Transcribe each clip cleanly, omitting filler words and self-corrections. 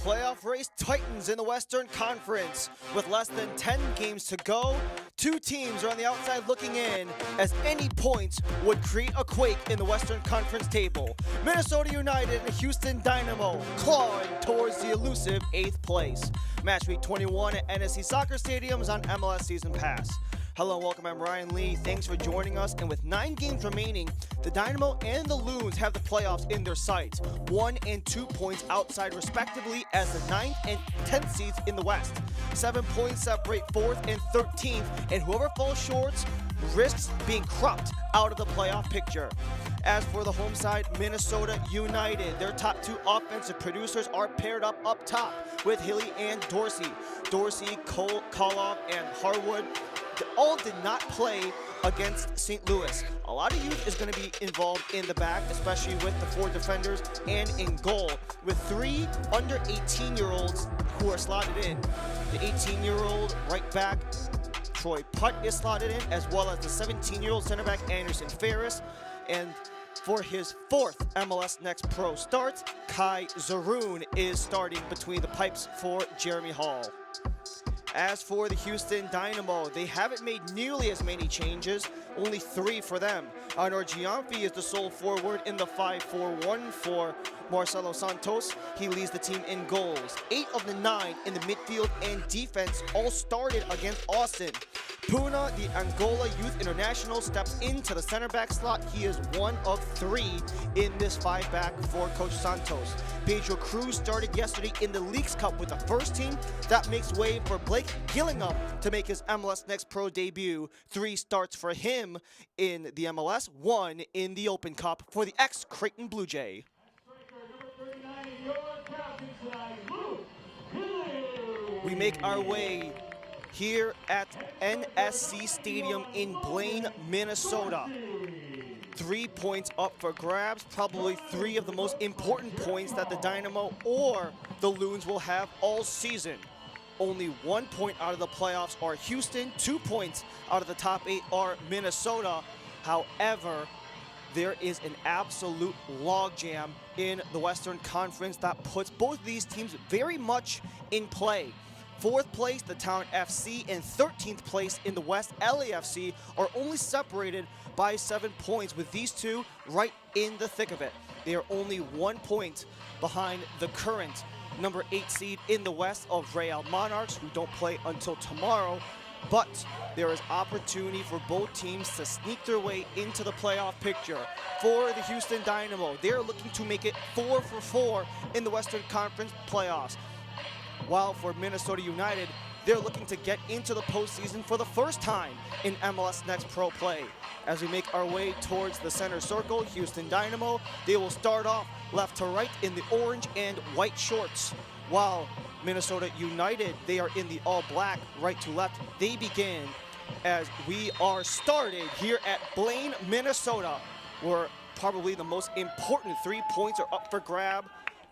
playoff race tightens in the Western Conference. With less than 10 games to go, two teams are on the outside looking in, as any points would create a quake in the Western Conference table. Minnesota United and Houston Dynamo clawing towards the elusive 8th place. Match week 21 at NSC Soccer Stadium is on MLS Season Pass. Hello and welcome, I'm Ryan Lee. Thanks for joining us. And with 9 games remaining, the Dynamo and the Loons have the playoffs in their sights. 1 and 2 points outside respectively as the 9th and 10th seeds in the West. 7 points separate 4th and 13th, and whoever falls short risks being cropped out of the playoff picture. As for the home side, Minnesota United, their top 2 offensive producers are paired up top with Hilly and Dorsey. Dorsey, Koloff, and Harwood all did not play against St. Louis. A lot of youth is going to be involved in the back, especially with the 4 defenders and in goal, with 3 under 18-year-olds who are slotted in. The 18-year-old right back, Troy Putt, is slotted in, as well as the 17-year-old center back, Anderson Ferris. And for his 4th MLS Next Pro start, Kai Zaroon is starting between the pipes for Jeremy Hall. As for the Houston Dynamo, they haven't made nearly as many changes, only 3 for them. Anor Giamfi is the sole forward in the 5-4-1 for Marcelo Santos. He leads the team in goals. 8 of the 9 in the midfield and defense all started against Austin. Puna, the Angola Youth International, steps into the center back slot. He is 1 of 3 in this 5-back for Coach Santos. Pedro Cruz started yesterday in the Leagues Cup with the first team. That makes way for Blake Gillingham to make his MLS Next Pro debut. 3 starts for him in the MLS, 1 in the Open Cup for the ex-Creighton Blue Jay. We make our way here at NSC Stadium in Blaine, Minnesota. 3 points up for grabs, probably 3 of the most important points that the Dynamo or the Loons will have all season. Only 1 point out of the playoffs are Houston, 2 points out of the top 8 are Minnesota. However, there is an absolute logjam in the Western Conference that puts both of these teams very much in play. 4th place, the Town FC, and 13th place in the West, LAFC, are only separated by 7 points, with these two right in the thick of it. They are only 1 point behind the current number 8 seed in the West of Real Monarchs, who don't play until tomorrow. But there is opportunity for both teams to sneak their way into the playoff picture. For the Houston Dynamo, they're looking to make it 4 for 4 in the Western Conference playoffs. While for Minnesota United, they're looking to get into the postseason for the first time in MLS Next Pro play. As we make our way towards the center circle, Houston Dynamo, they will start off left to right in the orange and white shorts. While Minnesota United, they are in the all-black, right to left. They begin as we are started here at Blaine, Minnesota, where probably the most important 3 points are up for grab.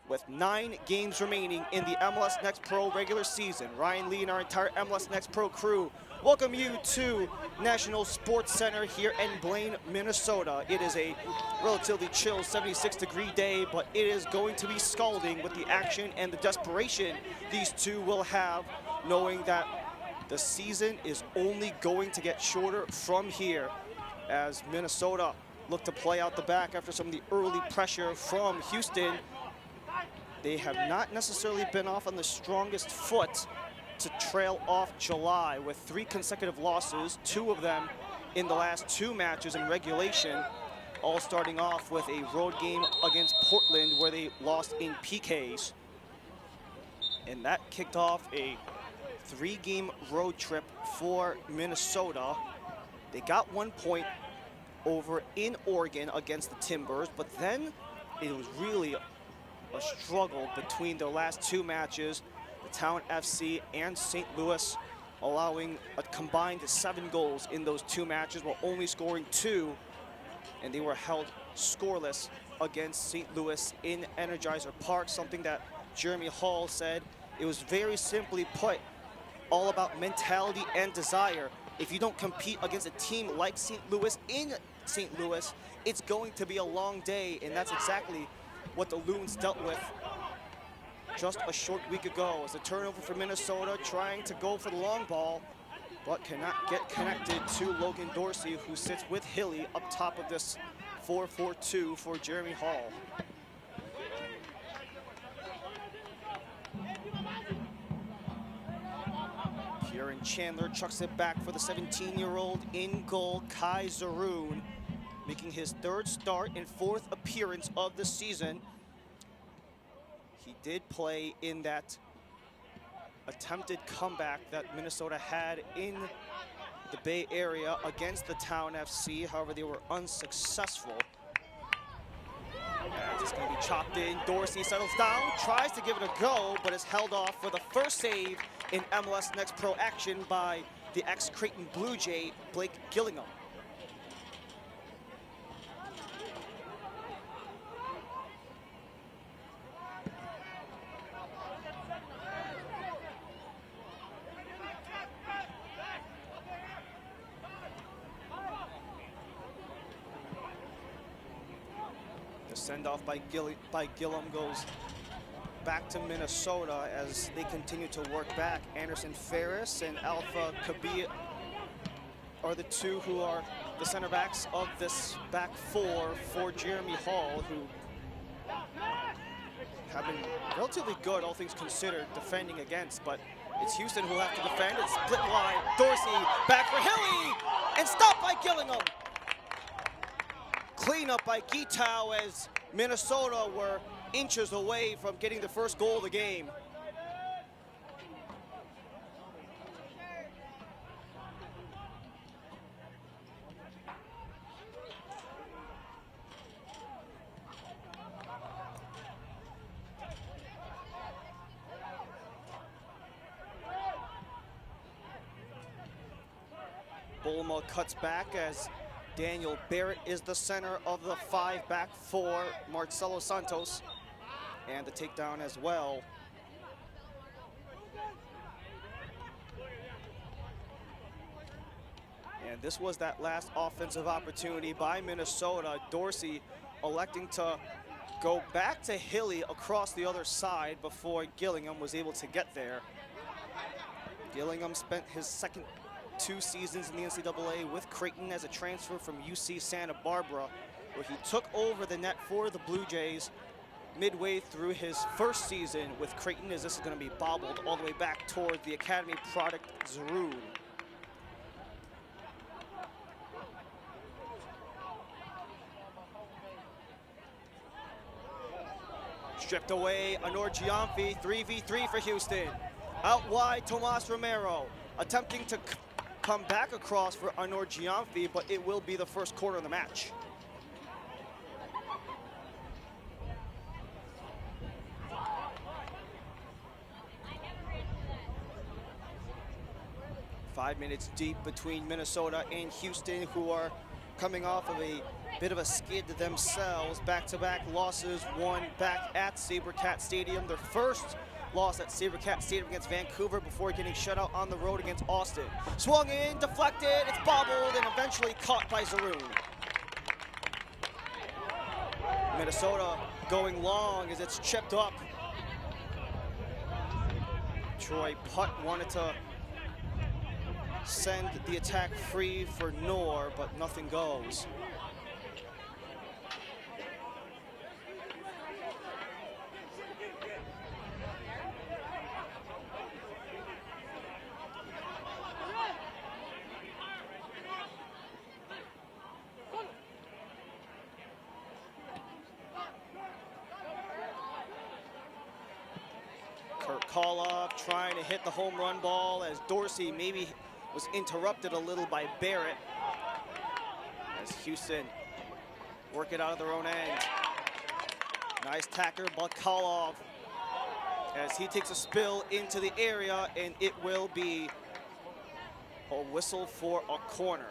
With 9 games remaining in the MLS Next Pro regular season, Ryan Lee and our entire MLS Next Pro crew welcome you to National Sports Center here in Blaine, Minnesota. It is a relatively chill 76-degree day, but it is going to be scalding with the action and the desperation these two will have, knowing that the season is only going to get shorter from here as Minnesota look to play out the back after some of the early pressure from Houston. They have not necessarily been off on the strongest foot to trail off July with 3 consecutive losses, 2 of them in the last 2 matches in regulation, all starting off with a road game against Portland where they lost in PKs. And that kicked off a 3-game road trip for Minnesota. They got 1 point over in Oregon against the Timbers, but then it was really a struggle between their last 2 matches, the Town FC and St. Louis, allowing a combined 7 goals in those 2 matches while only scoring 2, and they were held scoreless against St. Louis in Energizer Park, something that Jeremy Hall said it was very simply put all about mentality and desire. If you don't compete against a team like St. Louis in St. Louis, it's going to be a long day, and that's exactly what the Loons dealt with just a short week ago. As a turnover for Minnesota, trying to go for the long ball, but cannot get connected to Logan Dorsey, who sits with Hilly up top of this 4-4-2 for Jeremy Hall. Kieran Chandler chucks it back for the 17-year-old in goal, Kai Zaroon, making his third start and fourth appearance of the season. He did play in that attempted comeback that Minnesota had in the Bay Area against the Town FC. However, they were unsuccessful. And it's going to be chopped in. Dorsey settles down, tries to give it a go, but is held off for the first save in MLS Next Pro action by the ex-Creighton Blue Jay, Blake Gillingham. The send-off by Gilliam goes back to Minnesota as they continue to work back. Anderson Ferris and Alpha Kabi are the two who are the center backs of this back four for Jeremy Hall, who have been relatively good, all things considered, defending against, but it's Houston who will have to defend. It's split wide. Dorsey back for Hilly and stopped by Gillingham. Cleanup by Gitau as Minnesota were inches away from getting the first goal of the game. Bulma cuts back as Daniel Barrett is the center of the five back four, Marcelo Santos, and the takedown as well. And this was that last offensive opportunity by Minnesota. Dorsey electing to go back to Hilly across the other side before Gillingham was able to get there. Gillingham spent his second 2 seasons in the NCAA with Creighton as a transfer from UC Santa Barbara, where he took over the net for the Blue Jays midway through his first season with Creighton, as this is going to be bobbled all the way back toward the academy product Zaroon. Stripped away, Anor Giamfi, 3v3 for Houston. Out wide, Tomas Romero attempting to come back across for Anor Giamfi, but it will be the first corner of the match. Five minutes deep between Minnesota and Houston, who are coming off of a bit of a skid themselves. Back-to-back losses, one back at SaberCat Stadium. Their first loss at SaberCat Stadium against Vancouver before getting shut out on the road against Austin. Swung in, deflected, it's bobbled, and eventually caught by Zaroon. Minnesota going long as it's chipped up. Troy Putt wanted to send the attack free for Noor, but nothing goes. Koloff trying to hit the home run ball as Dorsey maybe was interrupted a little by Barrett. As Houston work it out of their own end. Nice tacker by Koloff as he takes a spill into the area, and it will be a whistle for a corner.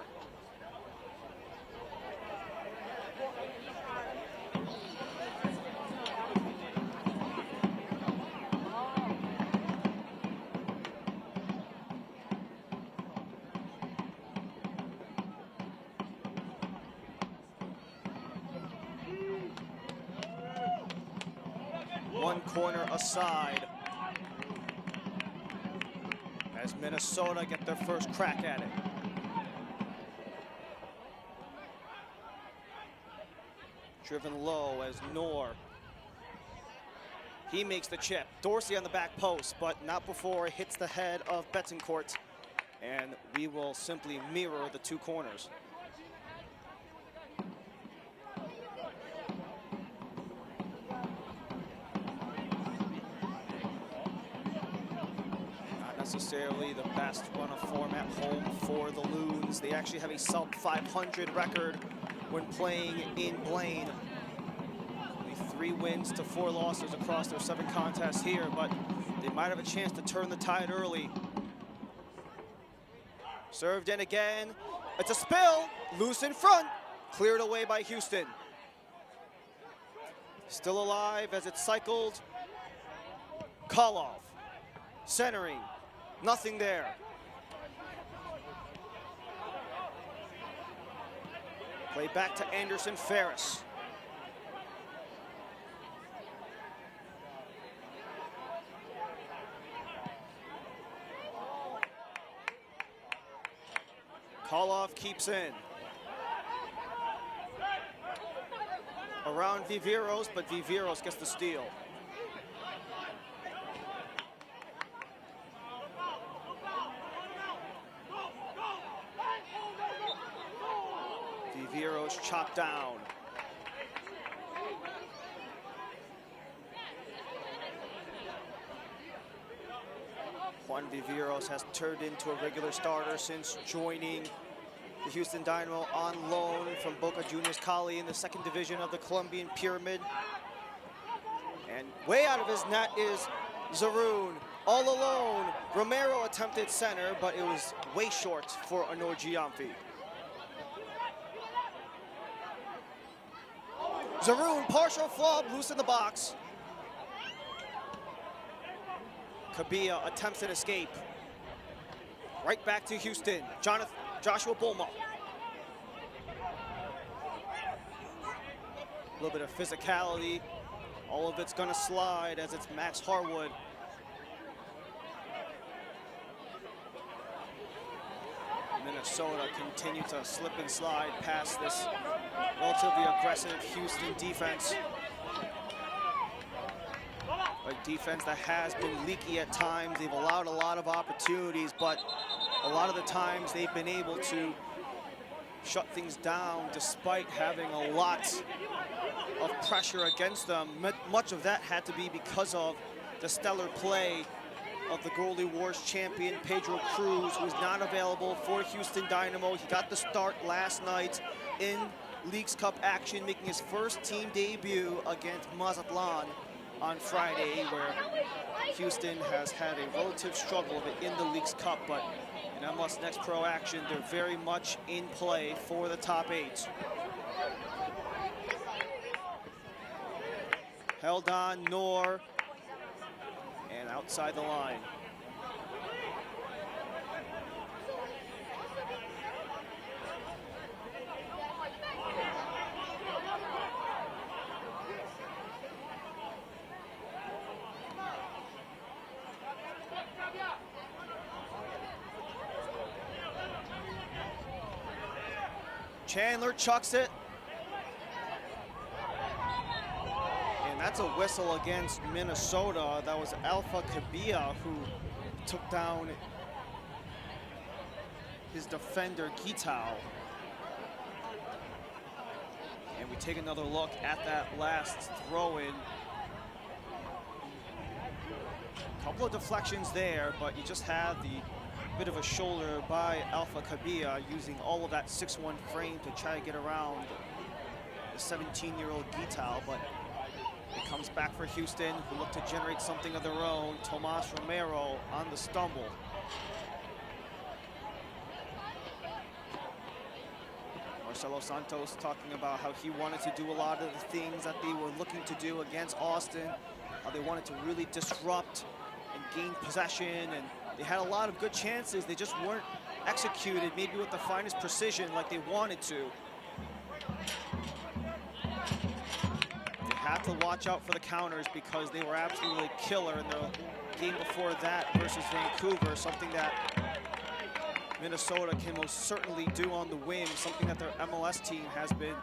One corner aside. as Minnesota get their first crack at it. Driven low as Noor. He makes the chip. Dorsey on the back post, but not before it hits the head of Betancourt. And we will simply mirror the two corners. Not necessarily the best run of form at home for the Loons. They actually have a sub 500 record when playing in Blaine. 3 wins to 4 losses across their 7 contests here, but they might have a chance to turn the tide early. Served in again. It's a spill. Loose in front. Cleared away by Houston. Still alive as it's cycled. Koloff. Centering. Nothing there. Play back to Anderson Ferris. Koloff keeps in. Around Viveros, but Viveros gets the steal. Viveros chopped down. Juan Viveros has turned into a regular starter since joining the Houston Dynamo on loan from Boca Juniors Cali in the 2nd division of the Colombian Pyramid. And way out of his net is Zaroun, all alone. Romero attempted center, but it was way short for Anor Giamfi. Zaroun, partial flub, loose in the box. Kabia attempts an escape. Right back to Houston. Joshua Bulma. A little bit of physicality. All of it's gonna slide as it's Max Harwood. Minnesota continue to slip and slide past this relatively aggressive Houston defense. A defense that has been leaky at times. They've allowed a lot of opportunities, but a lot of the times they've been able to shut things down despite having a lot of pressure against them. Much of that had to be because of the stellar play of the Goalie Wars champion, Pedro Cruz, who is not available for Houston Dynamo. He got the start last night in Leagues Cup action, making his first team debut against Mazatlan on Friday, where Houston has had a relative struggle of it in the Leagues Cup, but in MLS Next Pro action, they're very much in play for the top 8. Held on, Noor, and outside the line. Chandler chucks it. And that's a whistle against Minnesota. That was Alpha Kabia who took down his defender, Gitao. And we take another look at that last throw-in. Couple of deflections there, but you just had the bit of a shoulder by Alpha Kabia, using all of that 6'1" frame to try to get around the 17-year-old Gitao, but it comes back for Houston, who look to generate something of their own. Tomas Romero on the stumble. Marcelo Santos talking about how he wanted to do a lot of the things that they were looking to do against Austin, how they wanted to really disrupt and gain possession, and they had a lot of good chances. They just weren't executed maybe with the finest precision like they wanted to. They had to watch out for the counters because they were absolutely killer in the game before that versus Vancouver, something that Minnesota can most certainly do on the wing, something that their MLS team has been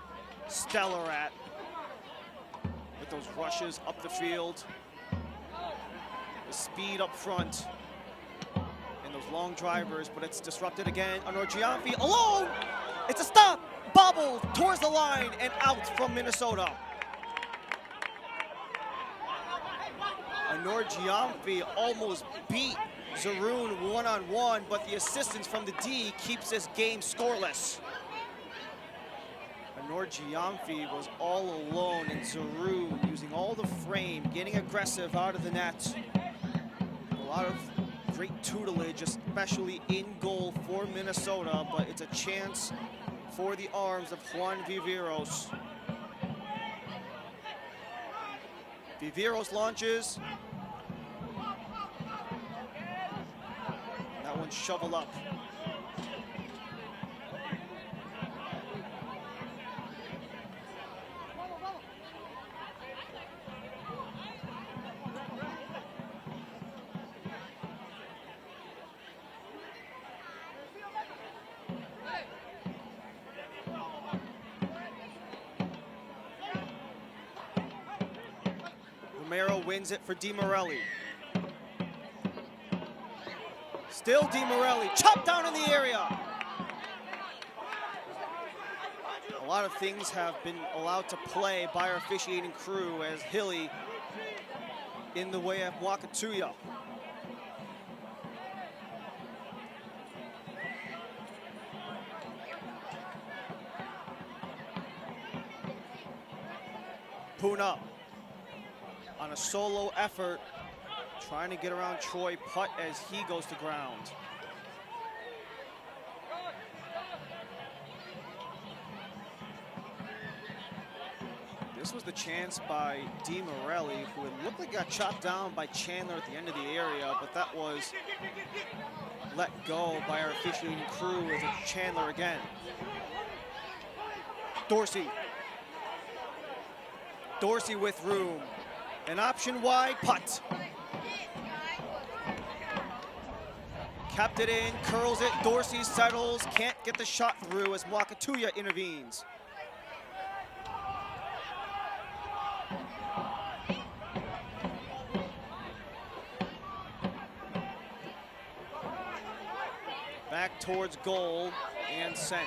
stellar at, with those rushes up the field, the speed up front, and those long drivers, but it's disrupted again. Anor Giamfi alone! It's a stop! Bobble towards the line and out from Minnesota. Anor Giamfi almost beat Zaroon one-on-one, but the assistance from the D keeps this game scoreless. Anor Giamfi was all alone, and Zaroon using all the frame, getting aggressive out of the net. A lot of great tutelage, especially in goal for Minnesota, but it's a chance for the arms of Juan Viveros. Viveros launches. That one's shovel up. Romero wins it for DiMorelli. Still DiMorelli, chopped down in the area. A lot of things have been allowed to play by our officiating crew as Hilly in the way of Wakatuya. Puna on a solo effort, trying to get around Troy Putt as he goes to ground. This was the chance by DiMorelli, who had looked like got chopped down by Chandler at the end of the area, but that was let go by our officiating crew as it's Chandler again. Dorsey. Dorsey with room. An option wide, Putt. Kept it in, curls it, Dorsey settles, can't get the shot through as Wakatuya intervenes. Back towards goal and sent.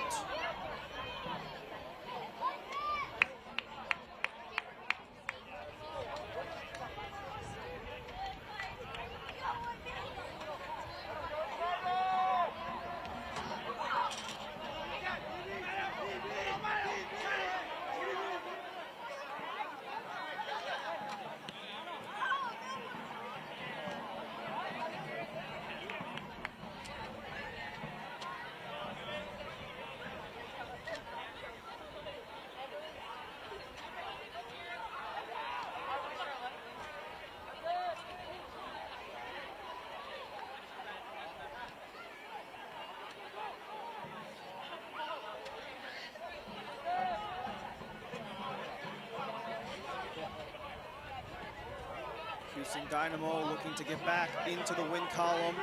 Houston Dynamo looking to get back into the win column,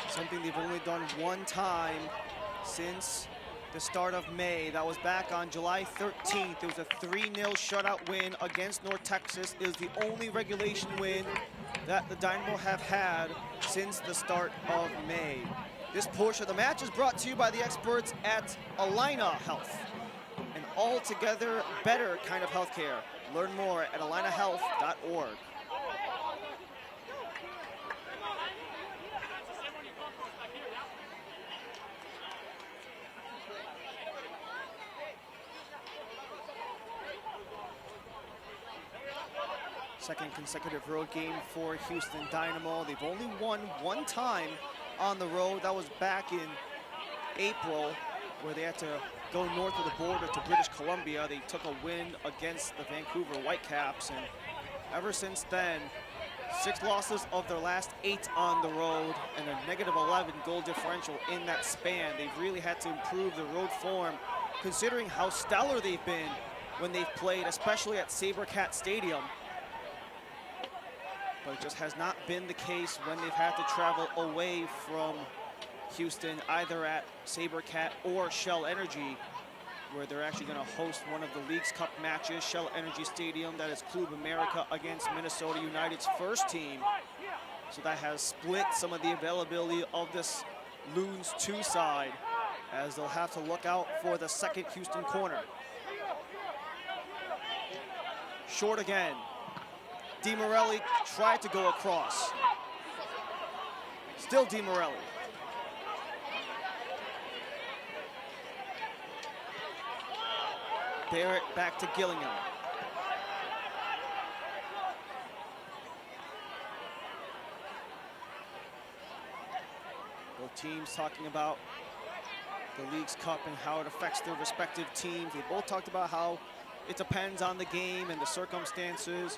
something they've only done one time since the start of May. That was back on July 13th. It was a 3-0 shutout win against North Texas. It was the only regulation win that the Dynamo have had since the start of May. This portion of the match is brought to you by the experts at Allina Health, an altogether better kind of healthcare. Learn more at allinahealth.org. Second consecutive road game for Houston Dynamo. They've only won one time on the road. That was back in April, where they had to go north of the border to British Columbia. They took a win against the Vancouver Whitecaps, and ever since then, 6 losses of their last 8 on the road and a -11 goal differential in that span. They've really had to improve the road form, considering how stellar they've been when they've played, especially at SaberCat Stadium. but it just has not been the case when they've had to travel away from Houston, either at SaberCat or Shell Energy, where they're actually going to host one of the Leagues Cup matches. Shell Energy Stadium, that is Club America against Minnesota United's first team. So that has split some of the availability of this Loons 2 side, as they'll have to look out for the second Houston corner. Short again. DiMorelli tried to go across. Still DiMorelli. Barrett back to Gillingham. Both teams talking about the Leagues Cup and how it affects their respective teams. They both talked about how it depends on the game and the circumstances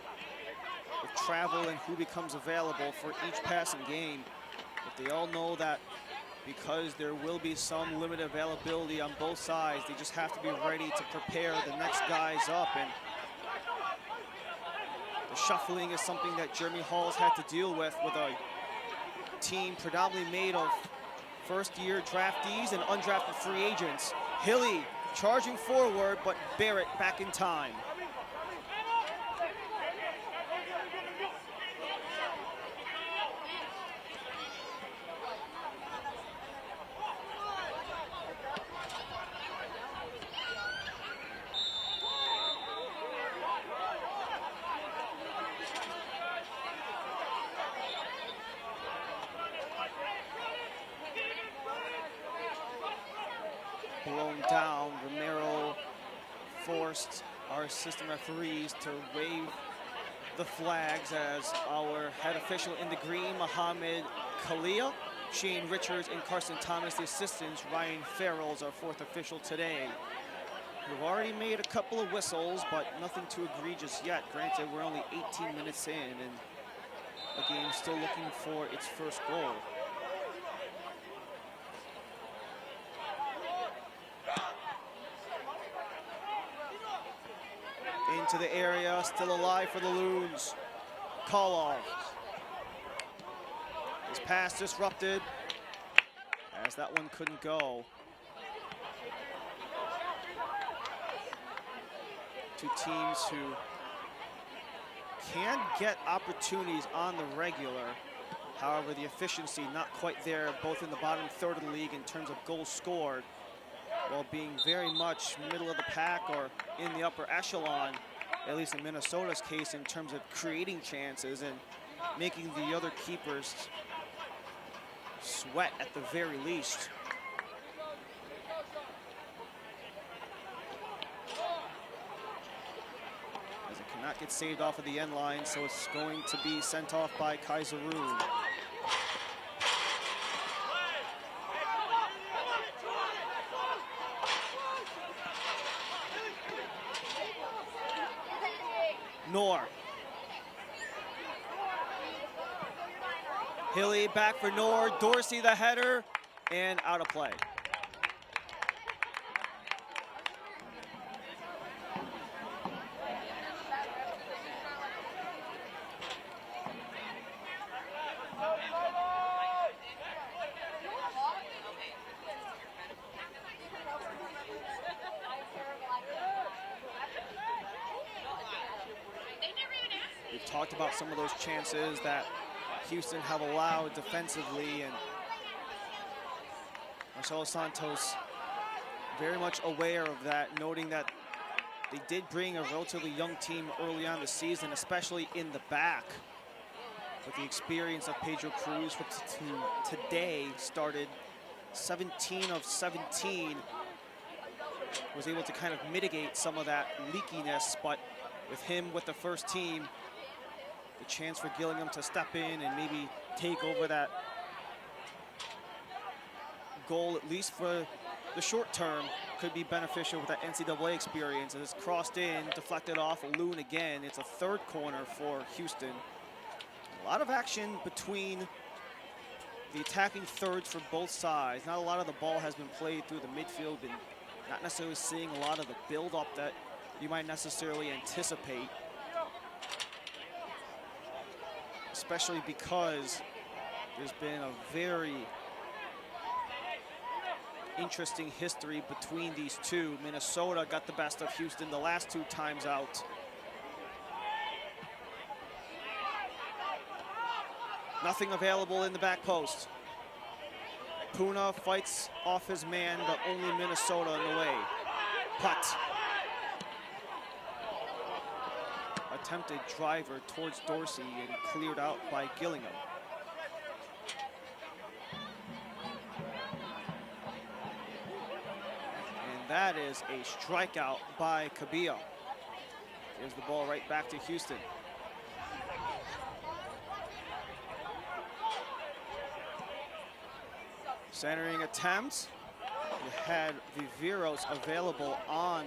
of travel and who becomes available for each passing game. But they all know that because there will be some limited availability on both sides, they just have to be ready to prepare the next guys up. And the shuffling is something that Jeremy Hall's had to deal with a team predominantly made of first-year draftees and undrafted free agents. Hilly charging forward, but Barrett back in time. Blown down. Romero forced our assistant referees to wave the flags as our head official in the green, Mohamed Kalia, Shane Richards, and Carson Thomas, the assistants. Ryan Farrell is our fourth official today. We've already made a couple of whistles, but nothing too egregious yet. Granted, we're only 18 minutes in, and the game still looking for its first goal. Into the area, still alive for the Loons. Koloff. His pass disrupted, as that one couldn't go. Two teams who can get opportunities on the regular. However, the efficiency not quite there, both in the bottom third of the league in terms of goals scored, while being very much middle of the pack or in the upper echelon, at least in Minnesota's case, in terms of creating chances and making the other keepers sweat at the very least. As it cannot get saved off of the end line, so it's going to be sent off by Kaiserun. Noor. Hilly back for Noor. Dorsey the header, and out of play. We've talked about some of those chances that Houston have allowed defensively, and Marcelo Santos very much aware of that, noting that they did bring a relatively young team early on the season, especially in the back. With the experience of Pedro Cruz, who today started 17 of 17, was able to kind of mitigate some of that leakiness, but with him with the first team, the chance for Gillingham to step in and maybe take over that goal, at least for the short term, could be beneficial with that NCAA experience. As it's crossed in, deflected off, a Loon again. It's a third corner for Houston. A lot of action between the attacking thirds for both sides. Not a lot of the ball has been played through the midfield, and not necessarily seeing a lot of the build-up that you might necessarily anticipate. especially because there's been a very interesting history between these two. Minnesota got the best of Houston the last 2 times out. Nothing available in the back post. Puna fights off his man, but only Minnesota in the way. Putt. Attempted driver towards Dorsey and cleared out by Gillingham. And that is a strikeout by Cabilla. Gives the ball right back to Houston. Centering attempt. You had Viveros available on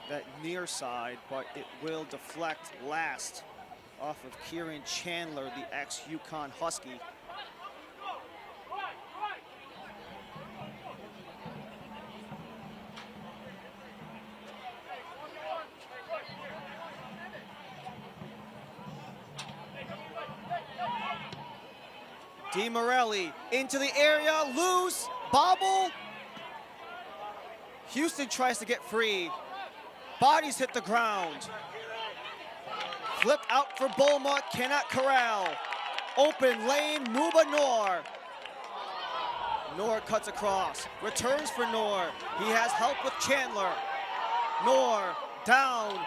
that near side, but it will deflect last off of Kieran Chandler, the ex-UConn Husky. DiMorelli into the area, loose, bobble. Houston tries to get free. Bodies hit the ground. Flip out for Bulma, cannot corral. Open lane, Muba Noor. Noor cuts across, returns for Noor. He has help with Chandler. Noor down.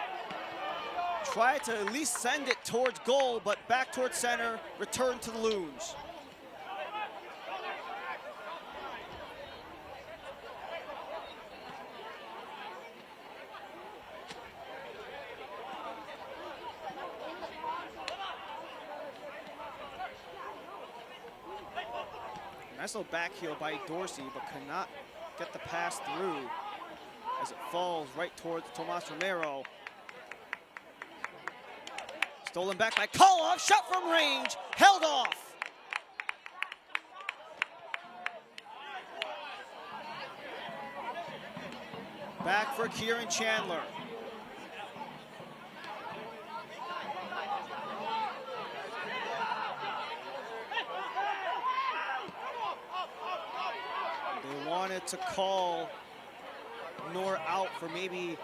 Try to at least send it towards goal, but back towards center, return to the Loons. Nice little back heel by Dorsey, but cannot get the pass through as it falls right towards Tomas Romero. Stolen back by Koloff, shot from range, held off. Back for Kieran Chandler. Wanted to call Noor out for maybe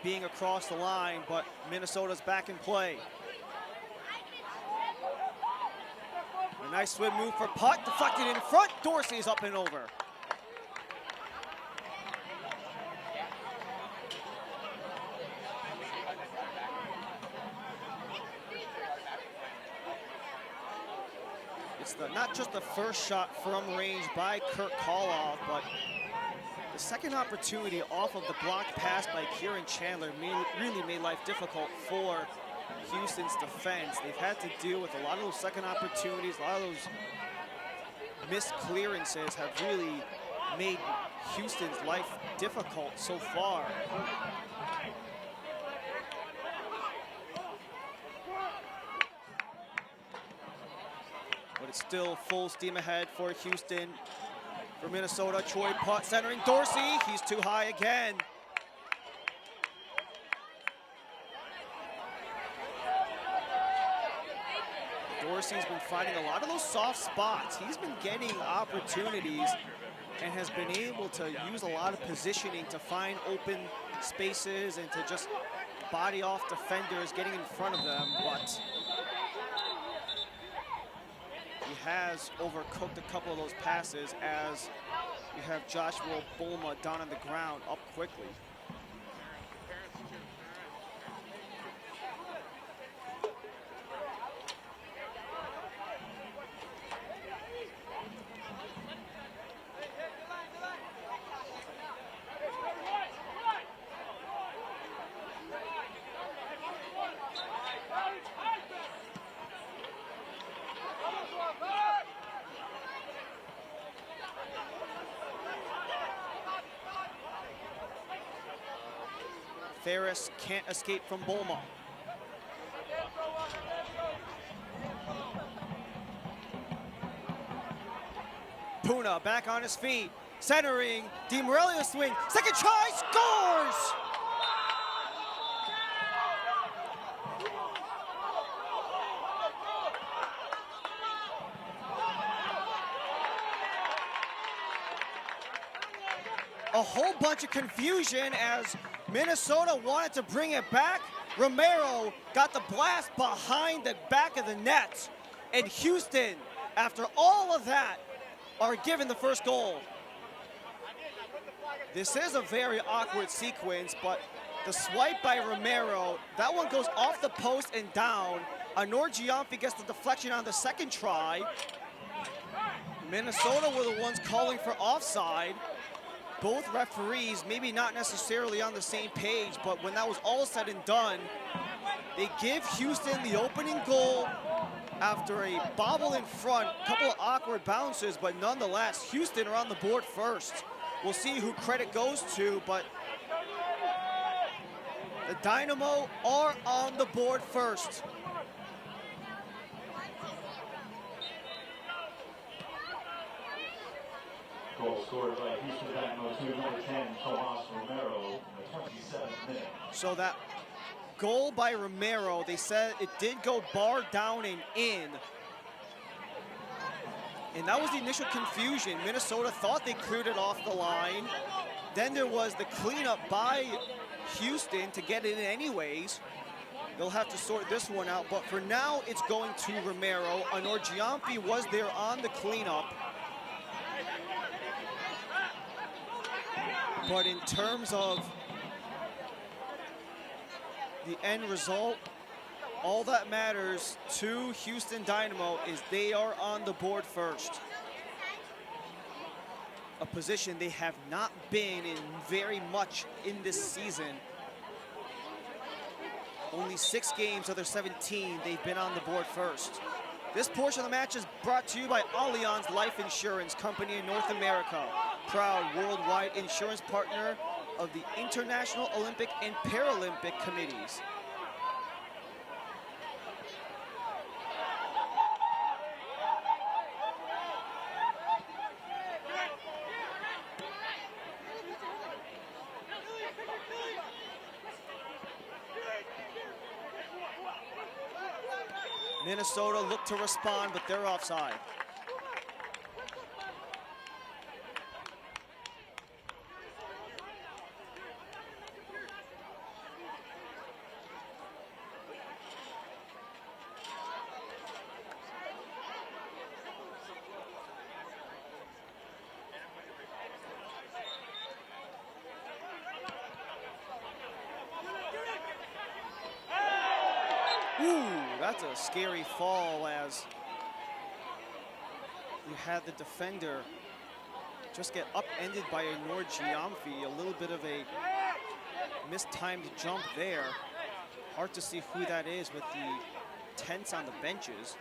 being across the line, but Minnesota's back in play. A nice swim move for putt, deflected in front. Dorsey's up and over. It's not just the first shot from range by Kurt Koloff, but the second opportunity off of the blocked pass by Kieran Chandler really made life difficult for Houston's defense. They've had to deal with a lot of those second opportunities, a lot of those missed clearances have really made Houston's life difficult so far. But it's still full steam ahead for Houston. For Minnesota, Troy putt centering Dorsey. He's too high again. Dorsey's been finding a lot of those soft spots. He's been getting opportunities and has been able to use a lot of positioning to find open spaces and to just body off defenders, getting in front of them, but he has overcooked a couple of those passes as you have Joshua Bulma down on the ground up quickly. Ferris can't escape from Bulma. Puna back on his feet, centering, DiMorelli swing, second try, scores! a whole bunch of confusion as Minnesota wanted to bring it back. Romero got the blast behind the back of the net. And Houston, after all of that, are given the first goal. This is a very awkward sequence, but the swipe by Romero, that one goes off the post and down. Anor Giamfi gets the deflection on the second try. Minnesota were the ones calling for offside. Both referees maybe not necessarily on the same page, but when that was all said and done, they give Houston the opening goal after a bobble in front, a couple of awkward bounces, but nonetheless, Houston are on the board first. We'll see who credit goes to, but the Dynamo are on the board first. Goal scored by Houston Dynamo, number 10, Tomas Romero, in the 27th minute. So that goal by Romero, they said it did go bar down and in. And that was the initial confusion. Minnesota thought they cleared it off the line. Then there was the cleanup by Houston to get it in anyways. They'll have to sort this one out, but for now, it's going to Romero. Anor Giamfi was there on the cleanup. But in terms of the end result, all that matters to Houston Dynamo is they are on the board first. A position they have not been in very much in this season. Only 6 games of their 17, they've been on the board first. This portion of the match is brought to you by Allianz Life Insurance Company in North America, proud worldwide insurance partner of the International Olympic and Paralympic Committees. Minnesota looked to respond, but they're offside. That's a scary fall as you had the defender just get upended by Anor Giamfi. A little bit of a mistimed jump there. Hard to see who that is with the tents on the benches.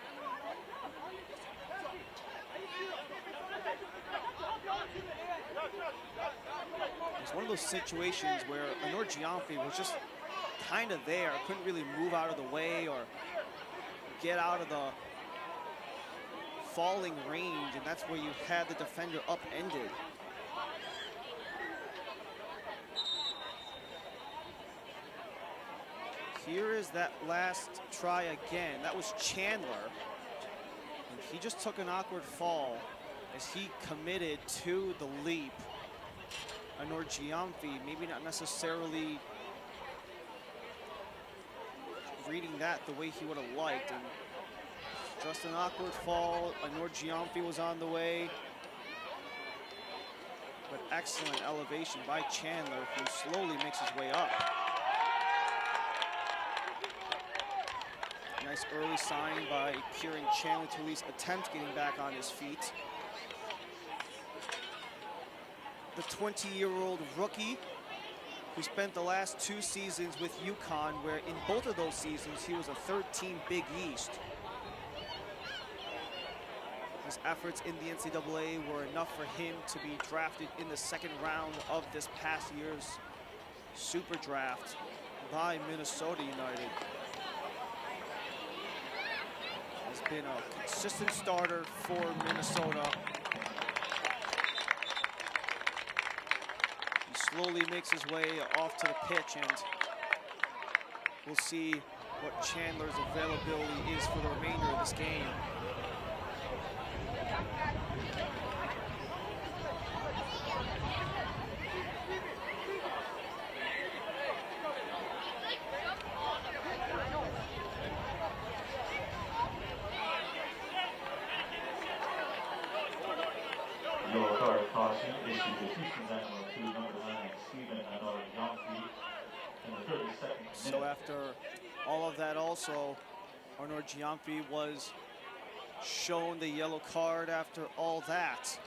It's one of those situations where Anor Giamfi was just kind of there, couldn't really move out of the way or get out of the falling range, and that's where you had the defender upended. Here is that last try again. That was Chandler, and he just took an awkward fall as he committed to the leap. Anor Giamfi maybe not necessarily reading that the way he would have liked, and just an awkward fall. Anor Giamfi was on the way, but excellent elevation by Chandler, who slowly makes his way up. Nice early sign by Kieran Chandler to at least attempt getting back on his feet. The 20-year-old rookie who spent the last 2 seasons with UConn, where in both of those seasons he was a third-team Big East. His efforts in the NCAA were enough for him to be drafted in the 2nd round of this past year's Super Draft by Minnesota United. Has been a consistent starter for Minnesota. Slowly makes his way off to the pitch, and we'll see what Chandler's availability is for the remainder of this game. Yellow card caution issued to Houston Dynamo 2, number 9, Steven Yonfi, in the 32nd minute. So after all of that also, Arnaud Giamfi was shown the yellow card after all that.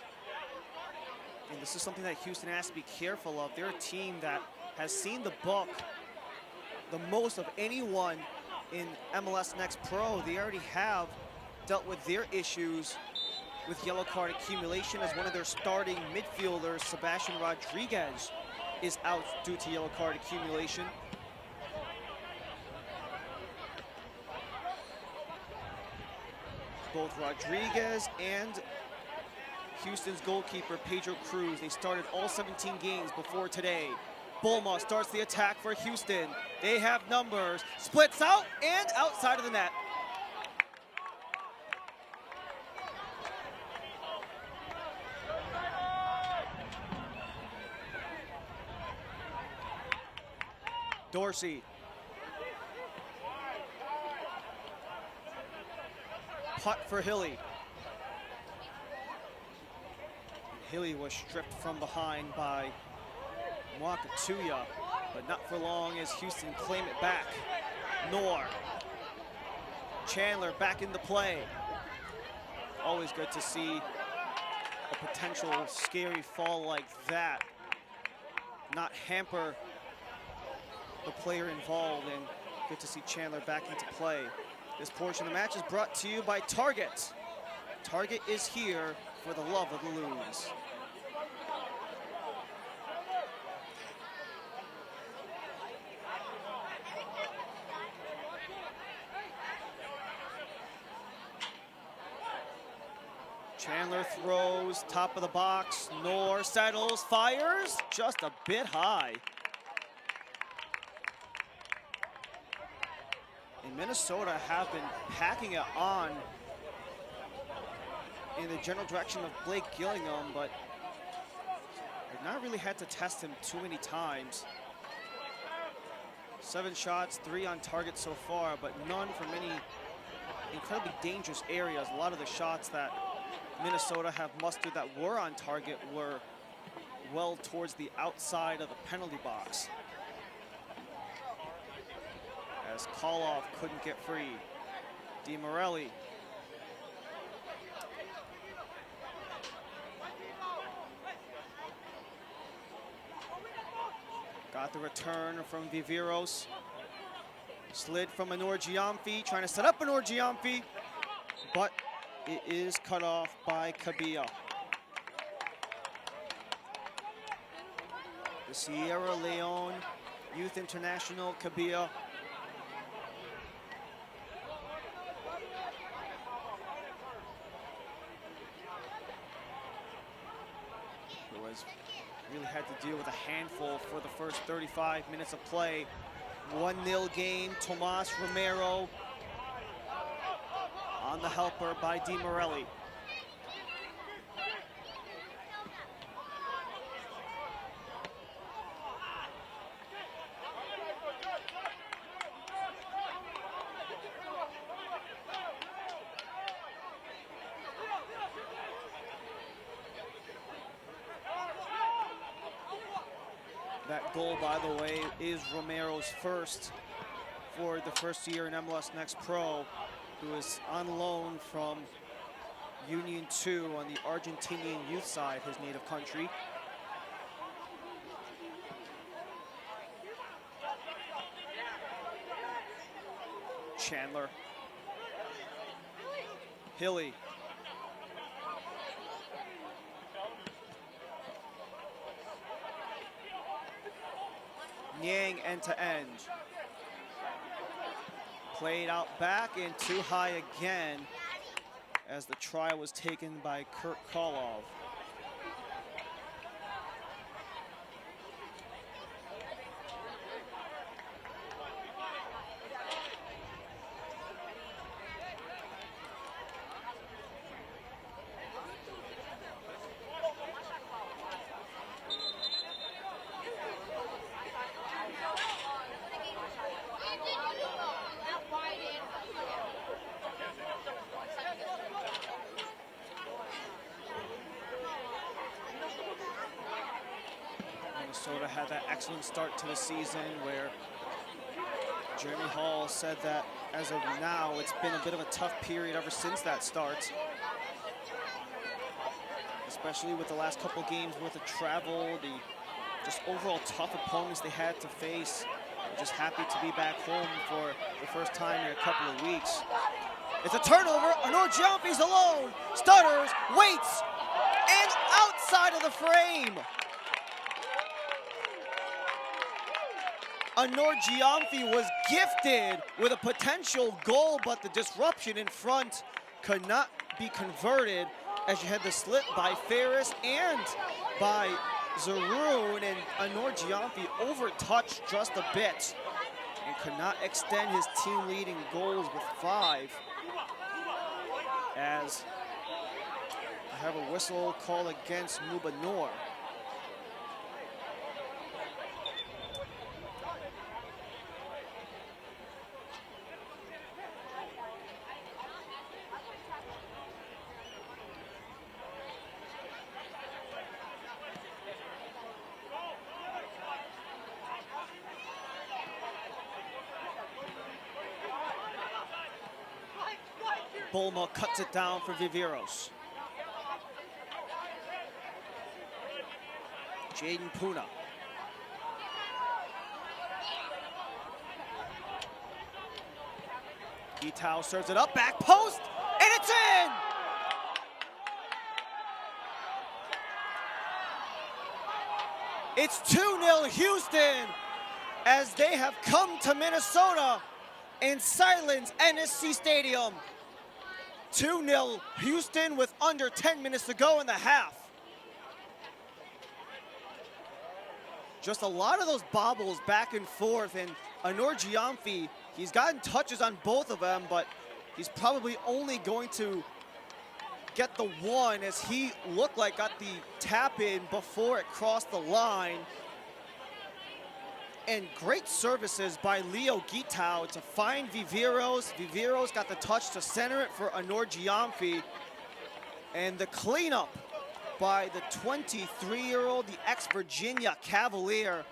And this is something that Houston has to be careful of. They're a team that has seen the book the most of anyone in MLS Next Pro. They already have dealt with their issues with yellow card accumulation, as one of their starting midfielders, Sebastian Rodriguez, is out due to yellow card accumulation. Both Rodriguez and Houston's goalkeeper, Pedro Cruz, they started all 17 games before today. Bulma starts the attack for Houston. They have numbers, splits out and outside of the net. Dorsey. Putt for Hilly. Hilly was stripped from behind by Mwakatuya, but not for long as Houston claim it back. Noor. Chandler back into play. Always good to see a potential scary fall like that not hamper the player involved, and good to see Chandler back into play. This portion of the match is brought to you by Target. Target is here for the love of the loons. Chandler throws, top of the box. Noor settles, fires, just a bit high. And Minnesota have been packing it on in the general direction of Blake Gillingham, but they've not really had to test him too many times. 7 shots, 3 on target so far, but none from any incredibly dangerous areas. A lot of the shots that Minnesota have mustered that were on target were well towards the outside of the penalty box, as Koloff couldn't get free. DiMorelli. Got the return from Viveros. Slid from Arnaud Giamfi, trying to set up Arnaud Giamfi, but it is cut off by Cabilla. The Sierra Leone Youth International, Cabilla. Who has really had to deal with a handful for the first 35 minutes of play. 1-0 game, Tomas Romero on the helper by DiMorelli. That goal, by the way, is Romero's first for the first year in MLS Next Pro, who is on loan from Union 2 on the Argentinian youth side, his native country. Chandler. Hilly. Niang end-to-end. Played out back and too high again as the try was taken by Kurt Koloff. Minnesota had that excellent start to the season where Jeremy Hall said that as of now, it's been a bit of a tough period ever since that start. Especially with the last couple games worth of travel, the just overall tough opponents they had to face. They're just happy to be back home for the first time in a couple of weeks. It's a turnover. Anor Giamfi's alone. Stutters, waits, and outside of the frame. Anor Giamfi was gifted with a potential goal, but the disruption in front could not be converted as you had the slip by Ferris and by Zaroon, and Anor Giamfi overtouched just a bit and could not extend his team leading goals with 5. As I have a whistle call against Mubanor. Bulma cuts it down for Viveros. Jaden Puna. Gitao serves it up, back post, and it's in! It's 2-0 Houston as they have come to Minnesota and silence NSC Stadium. 2-0 Houston with under 10 minutes to go in the half. Just a lot of those bobbles back and forth, and Anor Giamfi, he's gotten touches on both of them, but he's probably only going to get the one as he looked like got the tap in before it crossed the line. And great services by Leo Gitao to find Viveros. Viveros got the touch to center it for Anor Giamfi. And the cleanup by the 23-year-old, the ex-Virginia Cavalier.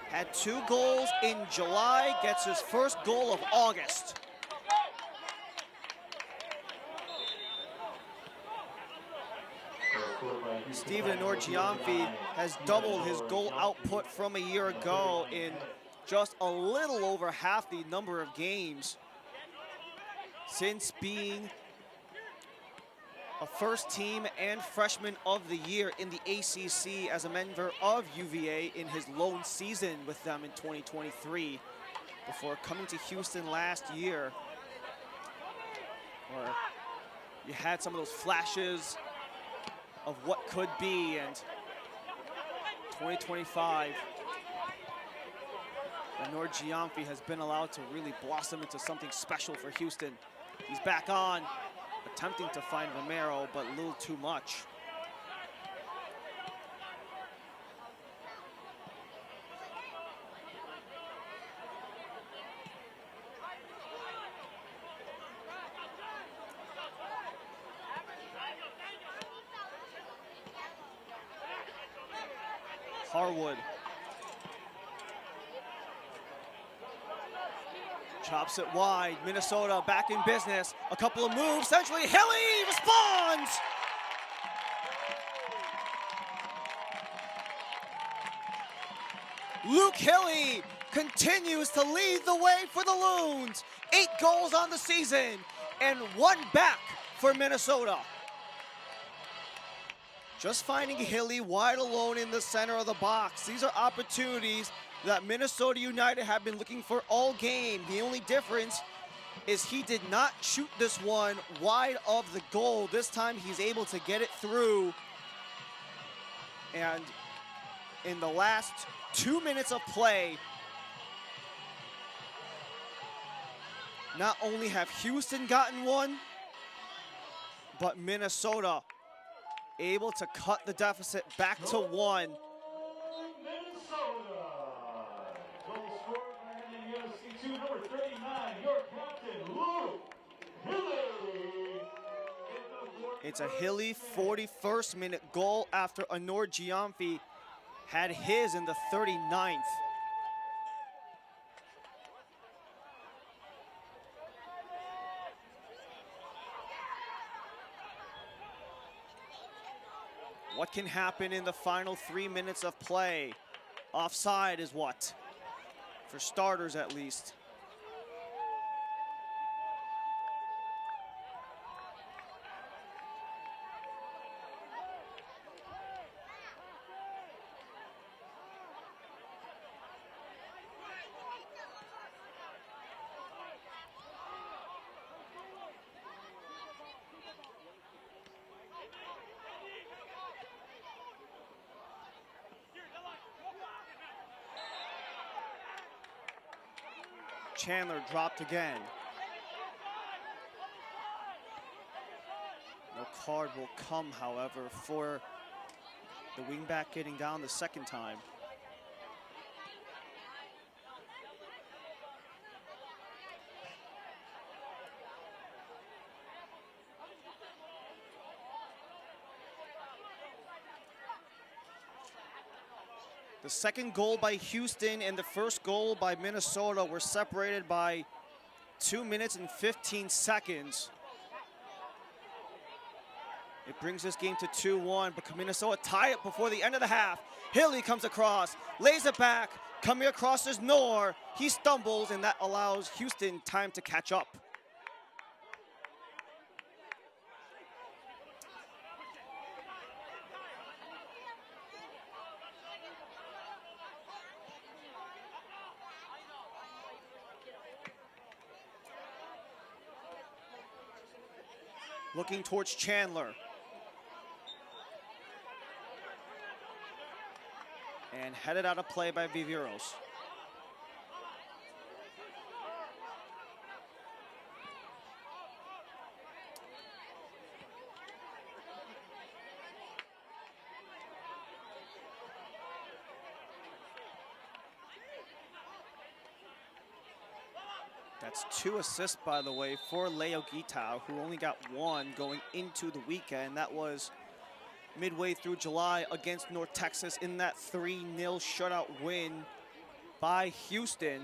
Had 2 goals in July, gets his first goal of August. Steven Anor Giamfi has doubled his goal output from a year ago in just a little over half the number of games since being a first team and freshman of the year in the ACC as a member of UVA in his lone season with them in 2023 before coming to Houston last year, where you had some of those flashes of what could be, and 2025, Anor Giamfi has been allowed to really blossom into something special for Houston. He's back on, attempting to find Romero, but a little too much. Harwood chops it wide. Minnesota back in business. A couple of moves. Centrally, Hilly responds. Luke Hilly continues to lead the way for the Loons. 8 goals on the season and 1 back for Minnesota. Just finding Hilly wide alone in the center of the box. These are opportunities that Minnesota United have been looking for all game. The only difference is he did not shoot this one wide of the goal. This time he's able to get it through. And in the last 2 minutes of play, not only have Houston gotten one, but Minnesota able to cut the deficit back to 1. It's a Hilly 41st minute goal after Anor Giamfi Had his in the 39th. What can happen in the final 3 minutes of play? Offside is what? For starters, at least. Chandler dropped again. No card will come, however, for the wingback getting down the second time. The second goal by Houston and the first goal by Minnesota were separated by 2 minutes and 15 seconds. It brings this game to 2-1, but can Minnesota tie it before the end of the half? Hilly comes across, lays it back, coming across is Noor. He stumbles, and that allows Houston time to catch up. Looking towards Chandler. And headed out of play by Viveros. That's 2 assists, by the way, for Leo Guitao, who only got 1 going into the weekend. That was midway through July against North Texas in that 3-0 shutout win by Houston.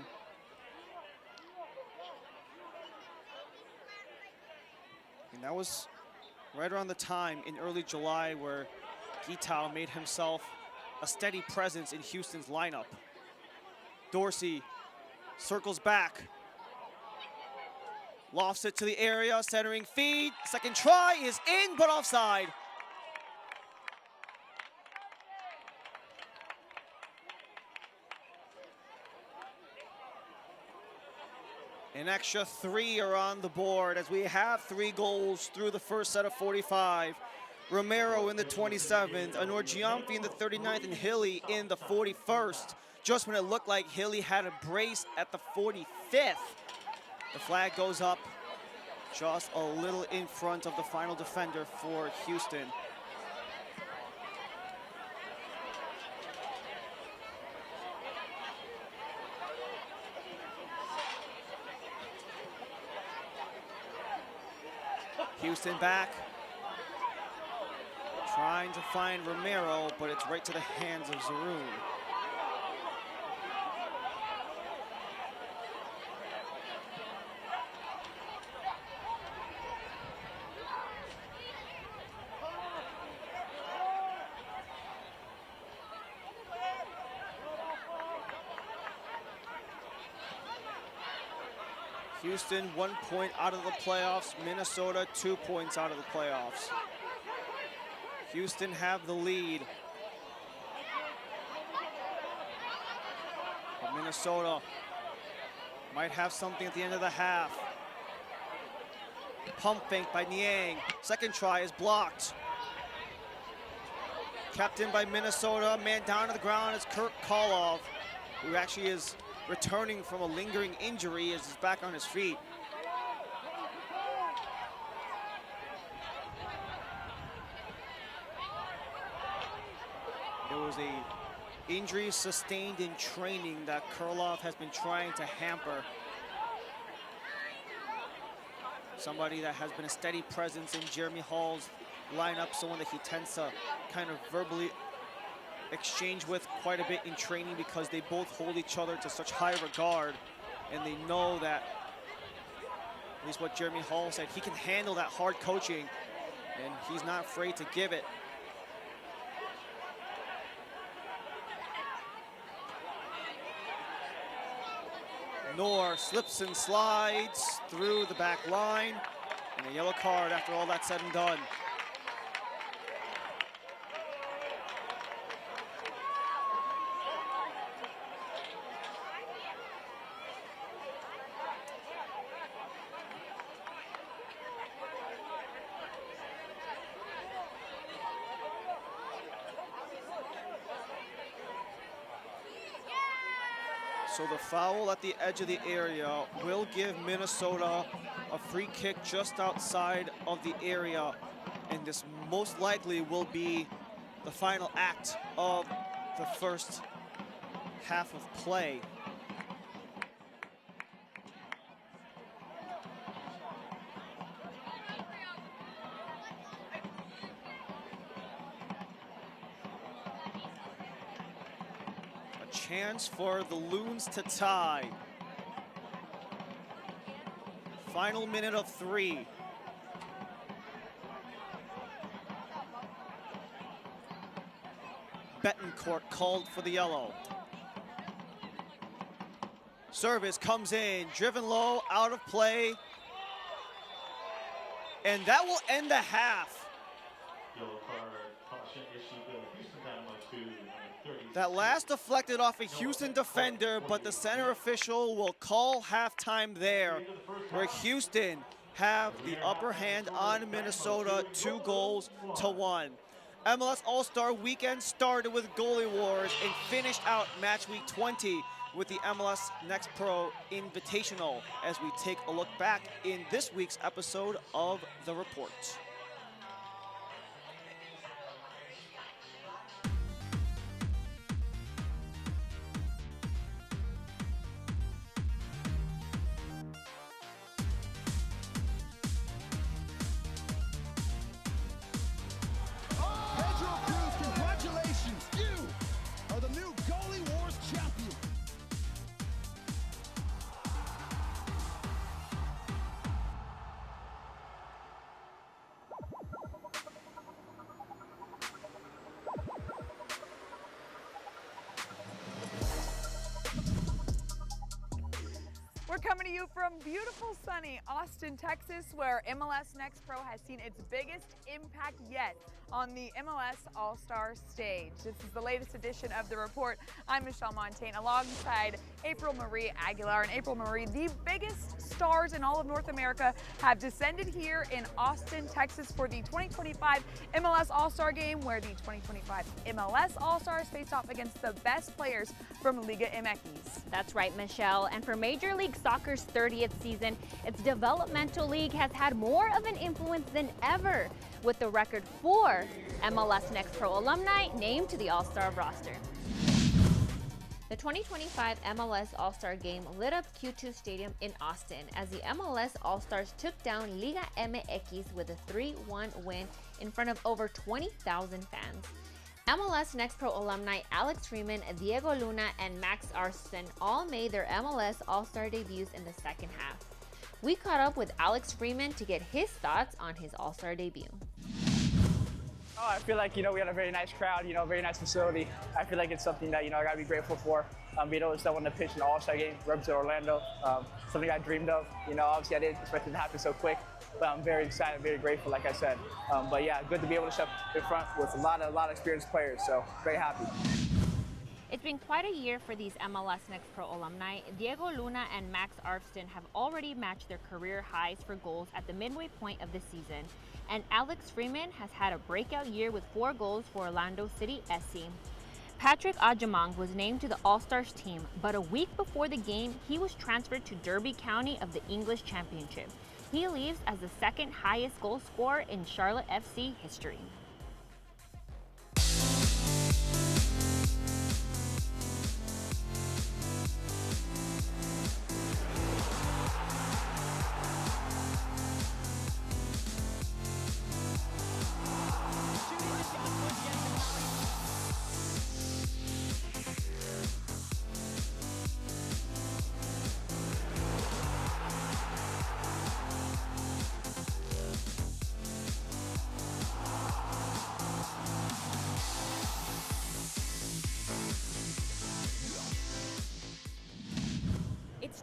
And that was right around the time in early July where Guitao made himself a steady presence in Houston's lineup. Dorsey circles back. Lofts it to the area, centering feed. Second try is in, but offside. An extra 3 are on the board as we have 3 goals through the first set of 45. Romero in the 27th, Anor Giamfi in the 39th, and Hilly in the 41st. Just when it looked like Hilly had a brace at the 45th. The flag goes up just a little in front of the final defender for Houston. Houston back, trying to find Romero, but it's right to the hands of Zaroon. Houston 1 point out of the playoffs. Minnesota 2 points out of the playoffs. Houston have the lead. But Minnesota might have something at the end of the half. Pump fake by Niang. Second try is blocked. Kept in by Minnesota. Man down to the ground is Kurt Koloff, who actually is returning from a lingering injury as he's back on his feet. There was a injury sustained in training that Kurloff has been trying to hamper. Somebody that has been a steady presence in Jeremy Hall's lineup, someone that he tends to kind of verbally exchanged with quite a bit in training because they both hold each other to such high regard, and they know that, at least what Jeremy Hall said, he can handle that hard coaching, and he's not afraid to give it. Noor slips and slides through the back line, and a yellow card after all that's said and done. So the foul at the edge of the area will give Minnesota a free kick just outside of the area, and this most likely will be the final act of the first half of play. Chance for the Loons to tie. Final minute of 3. Betancourt called for the yellow. Service comes in, driven low, out of play. And that will end the half. Yellow card, caution issued to Houston Dynamo 2, number 30. That last deflected off a Houston defender, but the center official will call halftime there, where Houston have the upper hand on Minnesota, 2-1. MLS All-Star weekend started with goalie wars and finished out match week 20 with the MLS NEXT Pro Invitational, as we take a look back in this week's episode of The Report. We're coming to you from beautiful, sunny Austin, Texas, where MLS NEXT Pro has seen its biggest impact yet on the MLS All-Star stage. This is the latest edition of The Report. I'm Michelle Montaigne alongside April Marie Aguilar. And April Marie, the biggest stars in all of North America have descended here in Austin, Texas for the 2025 MLS All-Star game, where the 2025 MLS All-Stars face off against the best players from Liga MX. That's right, Michelle. And for Major League Soccer's 30th season, its developmental league has had more of an influence than ever, with the record 4 MLS NEXT Pro alumni named to the All-Star roster. The 2025 MLS All-Star game lit up Q2 Stadium in Austin as the MLS All-Stars took down Liga MX with a 3-1 win in front of over 20,000 fans. MLS NEXT Pro alumni Alex Freeman, Diego Luna, and Max Arston all made their MLS All-Star debuts in the second half. We caught up with Alex Freeman to get his thoughts on his All-Star debut. Oh, I feel like, we had a very nice crowd, very nice facility. I feel like it's something that, I got to be grateful for. Being able to someone to pitch in an All-Star game, represent Orlando, something I dreamed of. Obviously I didn't expect it to happen so quick, but I'm very excited, very grateful, like I said. But yeah, good to be able to step in front with a lot of experienced players, so very happy. It's been quite a year for these MLS NEXT Pro alumni. Diego Luna and Max Arston have already matched their career highs for goals at the midway point of the season. And Alex Freeman has had a breakout year with 4 goals for Orlando City SC. Patrick Ajamong was named to the All-Stars team, but a week before the game, he was transferred to Derby County of the English Championship. He leaves as the second highest goal scorer in Charlotte FC history.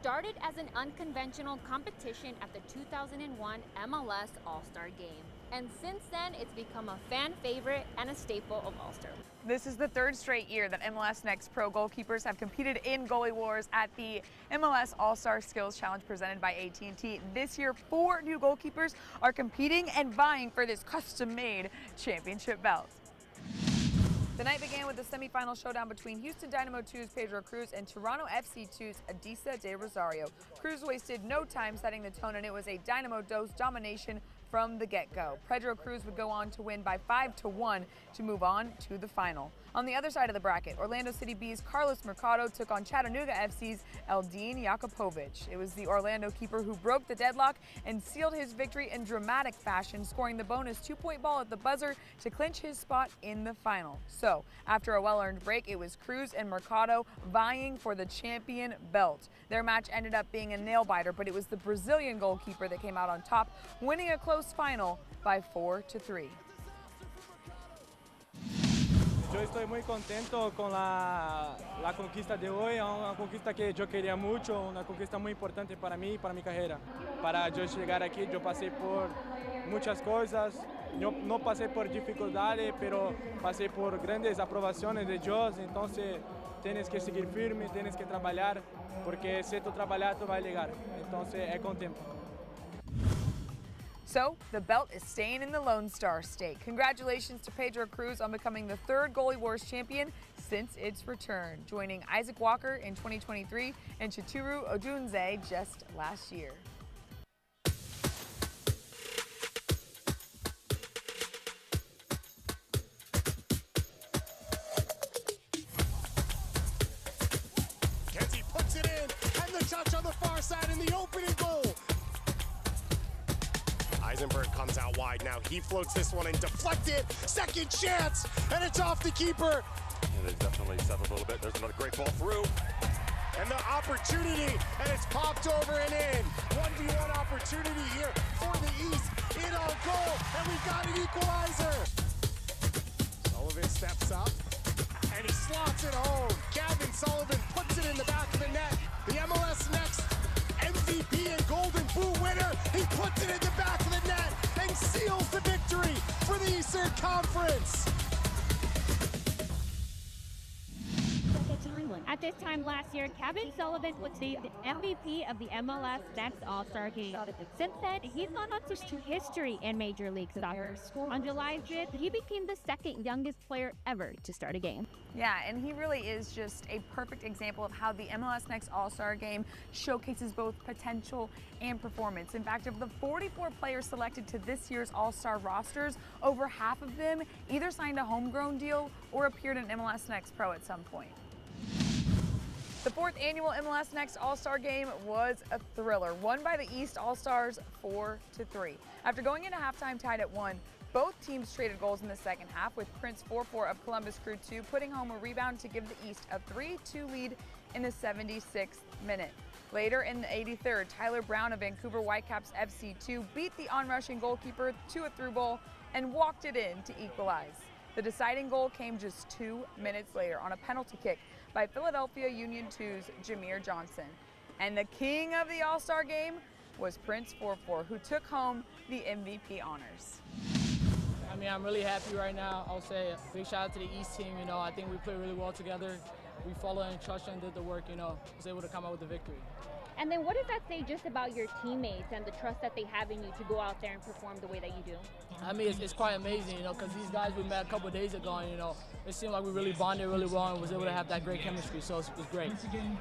started as an unconventional competition at the 2001 MLS All-Star game. And since then, it's become a fan favorite and a staple of All-Star. This is the third straight year that MLS Next Pro goalkeepers have competed in goalie wars at the MLS All-Star Skills Challenge presented by AT&T. This year, 4 new goalkeepers are competing and vying for this custom-made championship belt. The night began with the semifinal showdown between Houston Dynamo 2's Pedro Cruz and Toronto FC 2's Adisa de Rosario. Cruz wasted no time setting the tone, and it was a Dynamo dose domination from the get-go. Pedro Cruz would go on to win by 5-1 to move on to the final. On the other side of the bracket, Orlando City B's Carlos Mercado took on Chattanooga FC's Eldin Jakupovic. It was the Orlando keeper who broke the deadlock and sealed his victory in dramatic fashion, scoring the bonus 2-point ball at the buzzer to clinch his spot in the final. So, after a well-earned break, it was Cruz and Mercado vying for the champion belt. Their match ended up being a nail-biter, but it was the Brazilian goalkeeper that came out on top, winning a close final by 4-3. Yo estoy muy contento con la conquista de hoy, una conquista que yo quería mucho, una conquista muy importante para mí y para mi carrera. Para yo llegar aquí, yo pasé por muchas cosas, yo no pasé por dificultades, pero pasé por grandes aprobaciones de Dios, entonces tienes que seguir firme, tienes que trabajar, porque si tú trabajas, tú vas a llegar. Entonces, es con tiempo. So, the belt is staying in the Lone Star State. Congratulations to Pedro Cruz on becoming the 3rd Goalie Wars champion since its return, joining Isaac Walker in 2023 and Chituru Odunze just last year. Kenzie puts it in, and the touch on the far side in the opening goal. Eisenberg comes out wide now. He floats this one and deflected. Second chance, and it's off the keeper. And it's definitely settled a little bit. There's another great ball through. And the opportunity, and it's popped over and in. 1v1 opportunity here for the East. In on goal, and we've got an equalizer. Sullivan steps up, and he slots it home. Gavin Sullivan puts it in the back of the net. The MLS Next MVP and Golden Boot winner. He puts it in the back of the net and seals the victory for the Eastern Conference. At this time last year, Gavin Sullivan was the MVP of the MLS Next All-Star game. Since then, he's gone on to history in Major League Soccer. On July 5th, he became the 2nd youngest player ever to start a game. Yeah, and he really is just a perfect example of how the MLS Next All-Star game showcases both potential and performance. In fact, of the 44 players selected to this year's All-Star rosters, over half of them either signed a homegrown deal or appeared in MLS Next Pro at some point. The 4th annual MLS Next All-Star game was a thriller, won by the East All-Stars 4-3. After going into halftime tied at 1, both teams traded goals in the second half, with Prince 4-4 of Columbus Crew 2 putting home a rebound to give the East a 3-2 lead in the 76th minute. Later in the 83rd, Tyler Brown of Vancouver Whitecaps FC2 beat the onrushing goalkeeper to a through ball and walked it in to equalize. The deciding goal came just 2 minutes later on a penalty kick by Philadelphia Union 2's Jameer Johnson. And the king of the All-Star game was Prince 4-4, who took home the MVP honors. I mean, I'm really happy right now. I'll say a big shout out to the East team. You know, I think we played really well together. We followed and trusted and did the work, you know, was able to come out with the victory. And then what does that say just about your teammates and the trust that they have in you to go out there and perform the way that you do? I mean, it's quite amazing, you know, because these guys we met a couple of days ago, and, you know, it seemed like we really bonded really well and was able to have that great chemistry, so it was great.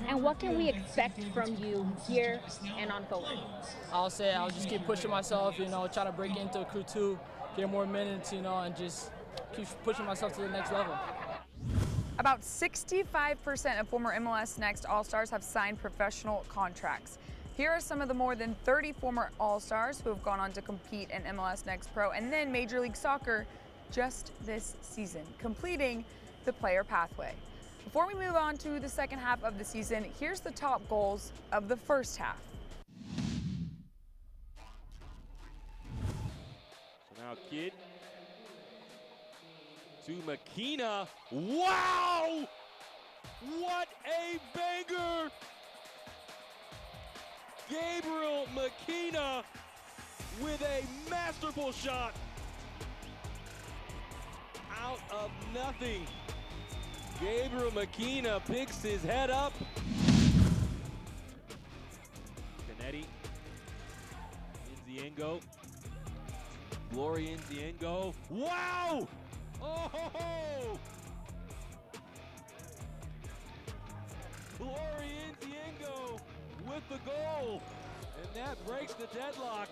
And what can we expect from you here and on forward? I'll say I'll just keep pushing myself, you know, try to break into Crew 2, get more minutes, you know, and just keep pushing myself to the next level. About 65% of former MLS Next All-Stars have signed professional contracts. Here are some of the more than 30 former All-Stars who have gone on to compete in MLS Next Pro and then Major League Soccer just this season, completing the player pathway. Before we move on to the second half of the season, here's the top goals of the first half. So now Kidd to McKenna. Wow! What a banger! Gabriel Makina with a masterful shot. Out of nothing. Gabriel Makina picks his head up. Canetti. Nziengo. Glory Nziengo. Wow! Oh! Ho, ho. Glory Nziengo with the goal. And that breaks the deadlock.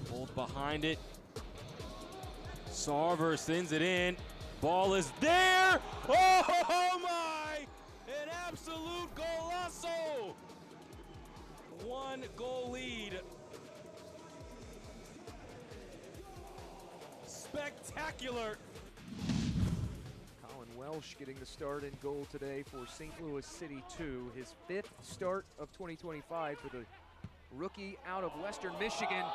Pulled behind it. Sarver sends it in. Ball is there. Oh my! An absolute golazo. 1 goal lead. Spectacular. Colin Welsh getting the start in goal today for St. Louis City 2. His 5th start of 2025 for the rookie out of Western Michigan.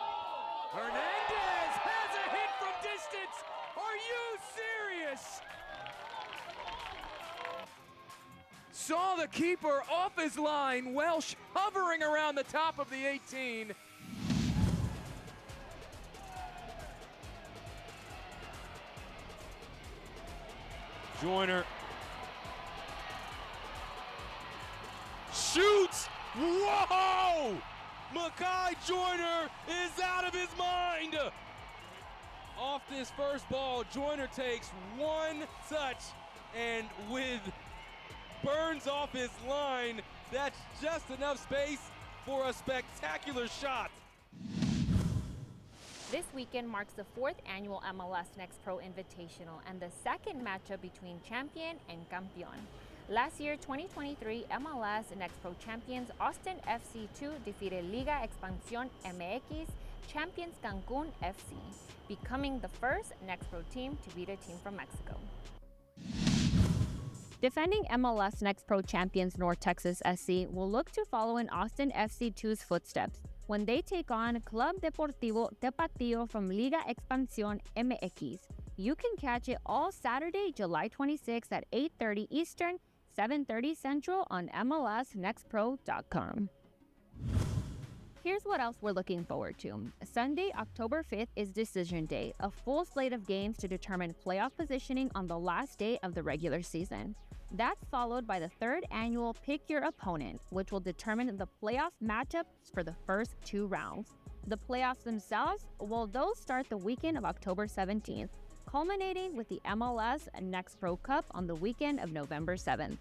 Hernandez has a hit from distance. Are you serious? Saw the keeper off his line. Welsh hovering around the top of the 18. Joyner shoots. Whoa! Makai Joyner is out of his mind. Off this first ball, Joyner takes 1 touch, and with Burns off his line, that's just enough space for a spectacular shot. This weekend marks the 4th annual MLS Next Pro Invitational and the 2nd matchup between champion and campeón. Last year, 2023 MLS Next Pro champions Austin FC2 defeated Liga Expansión MX champions Cancun FC, becoming the first Next Pro team to beat a team from Mexico. Defending MLS Next Pro champions North Texas SC will look to follow in Austin FC2's footsteps when they take on Club Deportivo Tapatío from Liga Expansión MX. You can catch it all Saturday, July 26 at 8:30 Eastern, 7:30 Central on MLSNextPro.com. Here's what else we're looking forward to. Sunday, October 5th is Decision Day, a full slate of games to determine playoff positioning on the last day of the regular season. That's followed by the 3rd annual Pick Your Opponent, which will determine the playoff matchups for the first 2 rounds. The playoffs themselves, well, those start the weekend of October 17th, culminating with the MLS Next Pro Cup on the weekend of November 7th.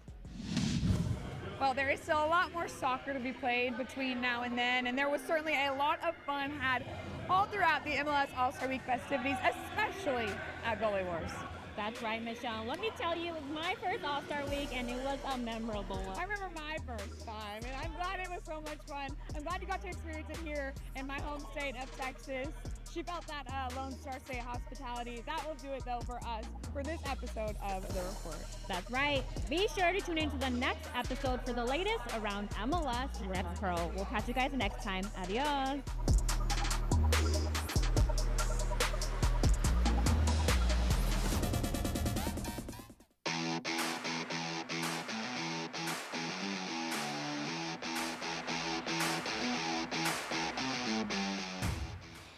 Well, there is still a lot more soccer to be played between now and then, and there was certainly a lot of fun had all throughout the MLS All-Star Week festivities, especially at Goalie Wars. That's right, Michelle. Let me tell you, it was my first All-Star Week, and it was a memorable one. I remember my first time, and I'm glad it was so much fun. I'm glad you got to experience it here in my home state of Texas. She felt that Lone Star State hospitality. That will do it, though, for us for this episode of The Report. That's right. Be sure to tune in to the next episode for the latest around MLS Next Pro. We'll catch you guys next time. Adios.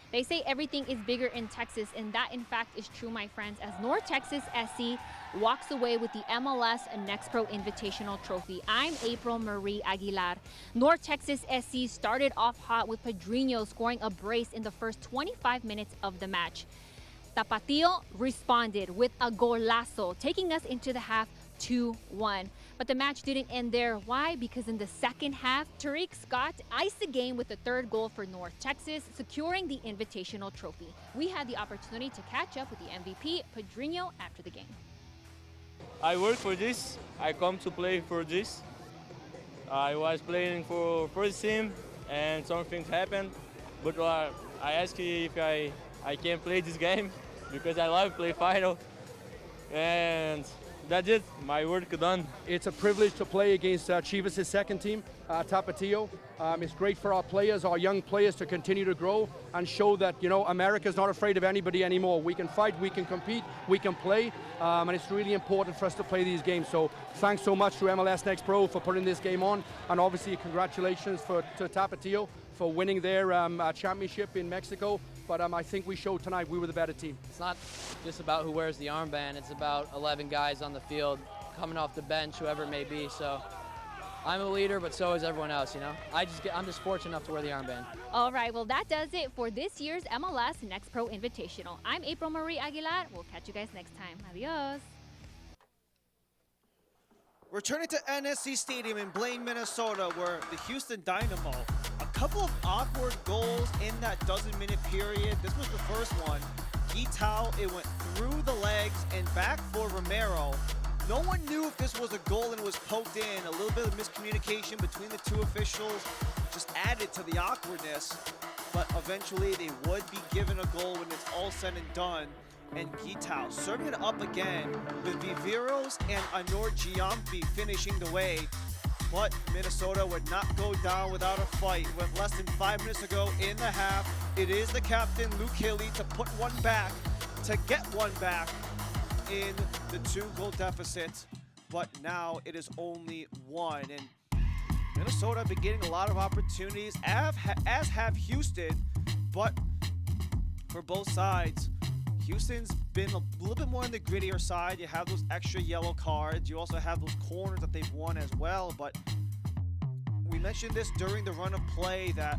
They say everything is bigger in Texas, and that in fact is true, my friends, as North Texas SC walks away with the MLS Next Pro Invitational Trophy. I'm April Marie Aguilar. North Texas SC started off hot with Pedrinho scoring a brace in the first 25 minutes of the match. Tapatío responded with a golazo, taking us into the half 2-1. But the match didn't end there. Why? Because in the second half, Tariq Scott iced the game with the 3rd goal for North Texas, securing the Invitational Trophy. We had the opportunity to catch up with the MVP, Pedrinho, after the game. I work for this. I come to play for this. I was playing for first team, and some things happened. But I asked if I can play this game because I love play final. And that's it. My work done. It's a privilege to play against Chivas' second team, Tapatio. It's great for our players, our young players, to continue to grow and show that, you know, America's not afraid of anybody anymore. We can fight, we can compete, we can play, and it's really important for us to play these games. So thanks so much to MLS Next Pro for putting this game on, and obviously congratulations to Tapatio for winning their championship in Mexico. But I think we showed tonight we were the better team. It's not just about who wears the armband, it's about 11 guys on the field, coming off the bench, whoever it may be. So I'm a leader, but so is everyone else, you know? I'm just fortunate enough to wear the armband. All right, well, that does it for this year's MLS Next Pro Invitational. I'm April Marie Aguilar. We'll catch you guys next time. Adios. Returning to NSC Stadium in Blaine, Minnesota, where the Houston Dynamo, a couple of awkward goals in that dozen-minute period. This was the first one. Guitao, it went through the legs and back for Romero. No one knew if this was a goal and was poked in. A little bit of miscommunication between the two officials just added to the awkwardness. But eventually they would be given a goal when it's all said and done. And Guitao serving it up again with Viveros and Anor Giampi finishing the way. But Minnesota would not go down without a fight. With less than 5 minutes to go in the half, it is the captain, Luke Hilly, to put one back, to get one back in the 2-goal deficit. But now it is only one. And Minnesota been getting a lot of opportunities, as have Houston. But for both sides, Houston's been a little bit more on the grittier side. You have those extra yellow cards. You also have those corners that they've won as well. But we mentioned this during the run of play that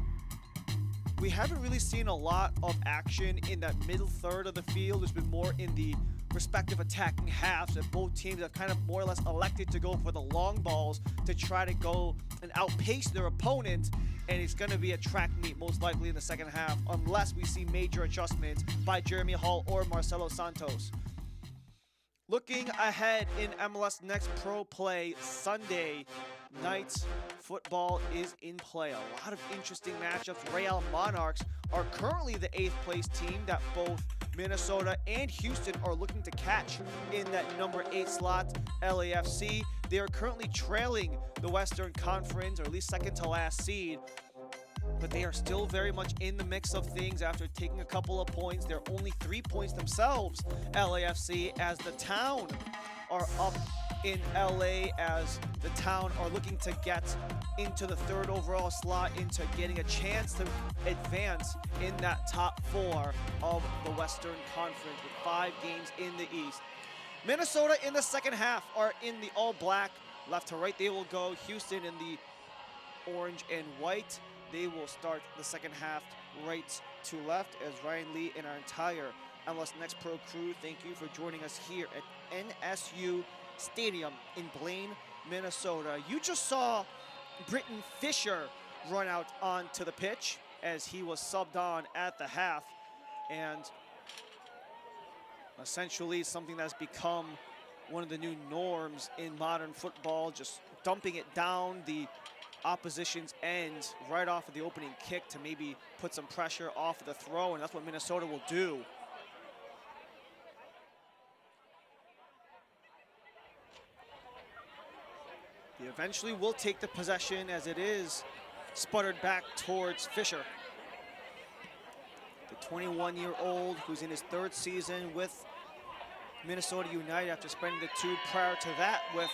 we haven't really seen a lot of action in that middle third of the field. There's been more in the respective attacking halves, and both teams have kind of more or less elected to go for the long balls to try to go and outpace their opponent. And it's going to be a track meet most likely in the second half, unless we see major adjustments by Jeremy Hall or Marcelo Santos. Looking ahead in MLS Next Pro play, Sunday night football is in play. A lot of interesting matchups. Real Monarchs are currently the 8th place team that both Minnesota and Houston are looking to catch in that number 8 slot. LAFC, they are currently trailing the Western Conference, or at least second to last seed. But they are still very much in the mix of things after taking a couple of points. They're only 3 points themselves, LAFC, as the Town are up in LA, as the Town are looking to get into the 3rd overall slot, into getting a chance to advance in that top 4 of the Western Conference with 5 games in the East. Minnesota in the second half are in the all-black. Left to right they will go. Houston in the orange and white. They will start the second half right to left, as Ryan Lee and our entire MLS Next Pro crew, thank you for joining us here at NSU Stadium in Blaine, Minnesota. You just saw Britton Fisher run out onto the pitch as he was subbed on at the half, and essentially something that's become one of the new norms in modern football, just dumping it down the opposition's end right off of the opening kick to maybe put some pressure off of the throw, and that's what Minnesota will do. They eventually will take the possession, as it is sputtered back towards Fisher. The 21-year-old who's in his 3rd season with Minnesota United after spending the 2 prior to that with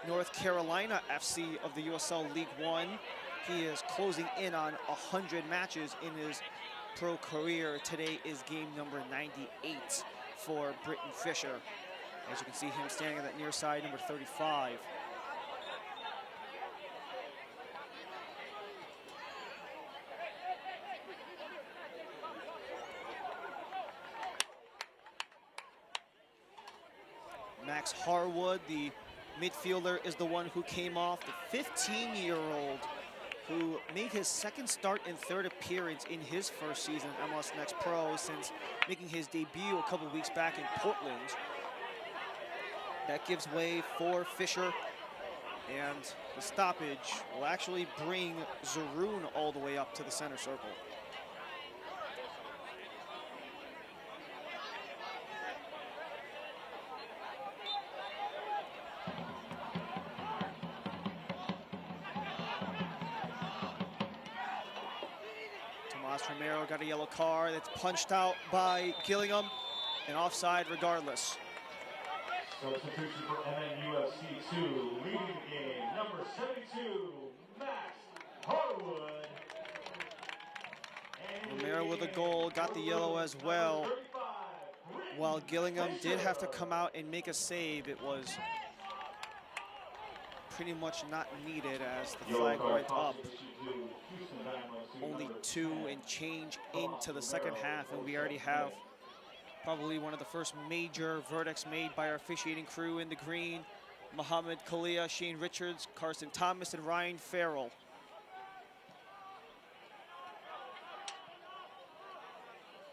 North Carolina FC of the USL League One. He is closing in on 100 matches in his pro career. Today is game number 98 for Britton Fisher. As you can see him standing on that near side, number 35. Max Harwood, the midfielder, is the one who came off. The 15-year-old who made his 2nd start and 3rd appearance in his 1st season at MLS Next Pro since making his debut a couple weeks back in Portland. That gives way for Fisher, and the stoppage will actually bring Zaroon all the way up to the center circle. Ross Romero got a yellow card. That's punched out by Gillingham, and offside regardless. Substitution for MNUFC 2, leading the game, number 72, Max Harwood. Romero with a goal, got the yellow as well. While Gillingham did have to come out and make a save, it was pretty much not needed as the flag went up. Only 2 and change into the second half, and we already have probably one of the first major verdicts made by our officiating crew in the green. Mohamed Kalia, Shane Richards, Carson Thomas, and Ryan Farrell.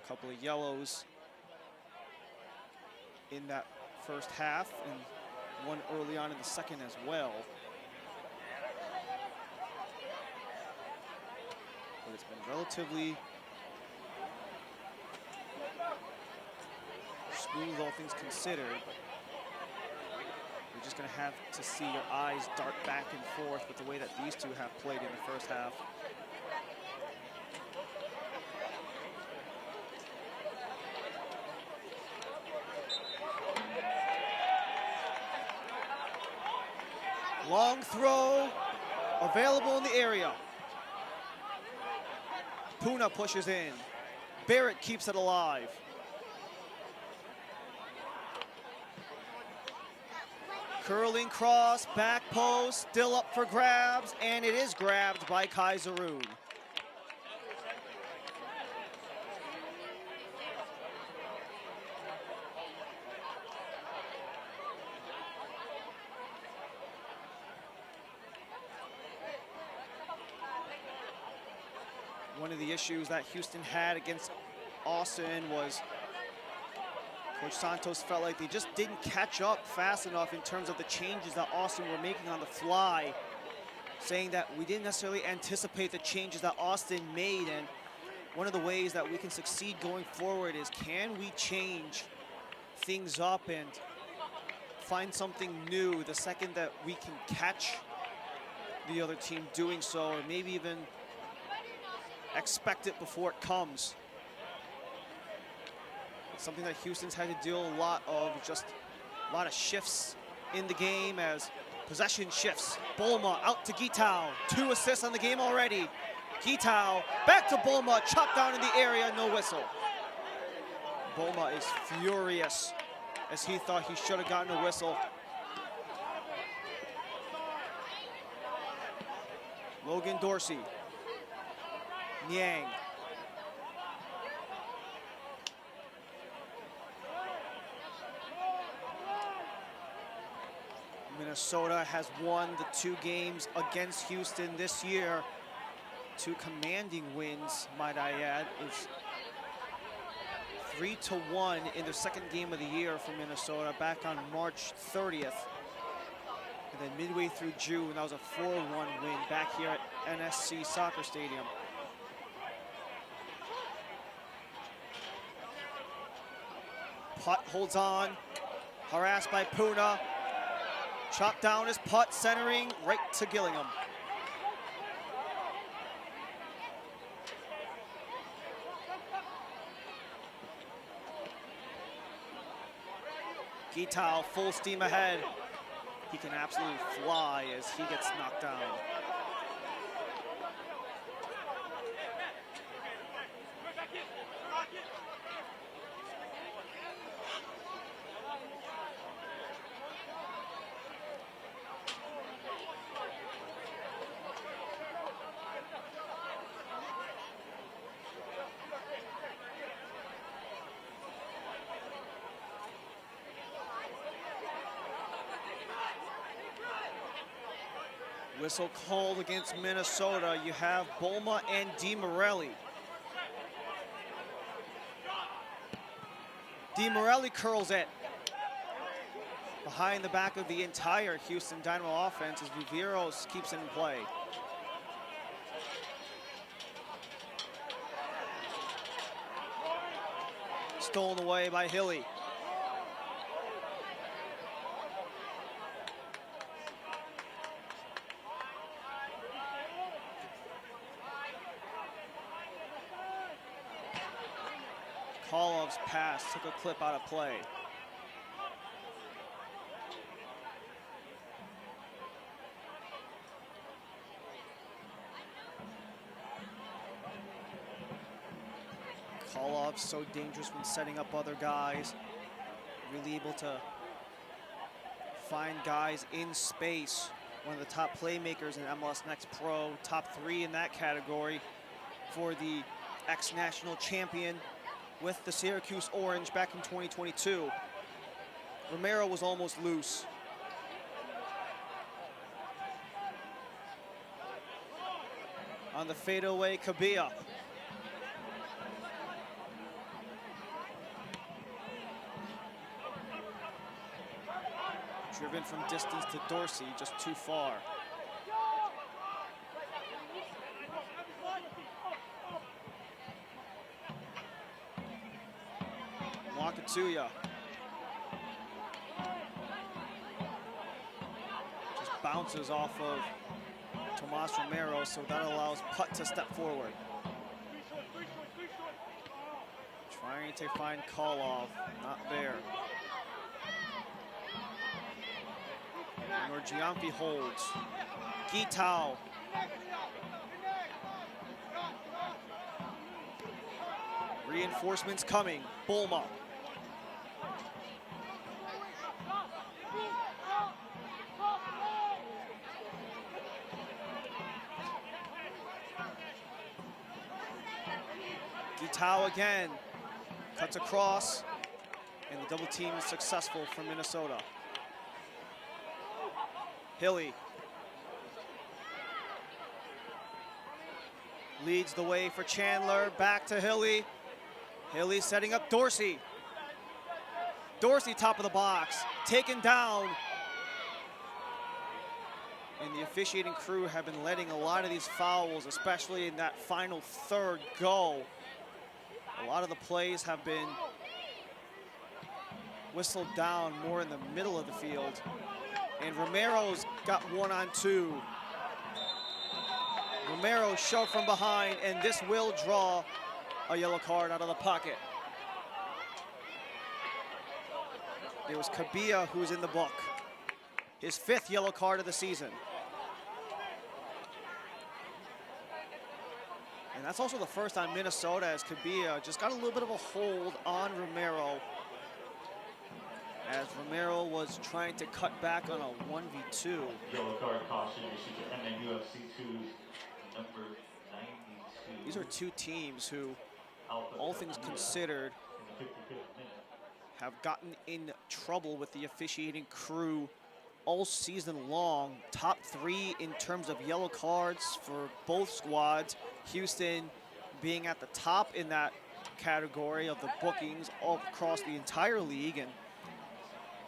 A couple of yellows in that first half, and one early on in the second as well. But it's been relatively smooth, all things considered. You're just going to have to see your eyes dart back and forth with the way that these two have played in the first half. Long throw available in the area. Puna pushes in. Barrett keeps it alive. Curling cross, back post, still up for grabs, and it is grabbed by Kaiserun. One of the issues that Houston had against Austin was Coach Santos felt like they just didn't catch up fast enough in terms of the changes that Austin were making on the fly, saying that we didn't necessarily anticipate the changes that Austin made. And one of the ways that we can succeed going forward is, can we change things up and find something new the second that we can catch the other team doing so, or maybe even expect it before it comes. It's something that Houston's had to deal a lot of, just a lot of shifts in the game as possession shifts. Bolma out to Gitau, 2 assists on the game already. Gitau back to Bolma, chopped down in the area, no whistle. Bolma is furious as he thought he should have gotten a whistle. Logan Dorsey. Niang. Minnesota has won the 2 games against Houston this year. 2 commanding wins, might I add. It's 3-1 in their second game of the year for Minnesota back on March 30th. And then midway through June, that was a 4-1 win back here at NSC Soccer Stadium. Putt holds on, harassed by Puna. Chopped down his putt, centering right to Gillingham. Gitau full steam ahead. He can absolutely fly as he gets knocked down. Whistle called against Minnesota. You have Bolma and DiMorelli. DiMorelli curls it. Behind the back of the entire Houston Dynamo offense as Viveros keeps it in play. Stolen away by Hilly. Kolov's pass took a clip out of play. Kolov so dangerous when setting up other guys. Really able to find guys in space. One of the top playmakers in MLS Next Pro, top 3 in that category for the ex-national champion with the Syracuse Orange back in 2022. Romero was almost loose. On the fadeaway, Kabia. Driven from distance to Dorsey, just too far. Wakatuya. Just bounces off of Tomas Romero, so that allows Putt to step forward. Trying to find Kolov, not there. Giampi holds. Gitao. Reinforcements coming. Bulma. Gitao again. Cuts across. And the double team is successful for Minnesota. Hilly leads the way for Chandler, back to Hilly. Hilly setting up Dorsey. Dorsey top of the box, taken down. And the officiating crew have been letting a lot of these fouls, especially in that final third, go. A lot of the plays have been whistled down more in the middle of the field. And Romero's got 1-on-2. Romero shoved from behind, and this will draw a yellow card out of the pocket. It was Kabia who's in the book. His 5th yellow card of the season. And that's also the first on Minnesota, as Kabia just got a little bit of a hold on Romero, as Romero was trying to cut back on a 1v2. Yellow card caution issued to MNUFC 2, number 92. These are two teams who, all things considered, have gotten in trouble with the officiating crew all season long. Top 3 in terms of yellow cards for both squads. Houston being at the top in that category of the bookings all across the entire league, and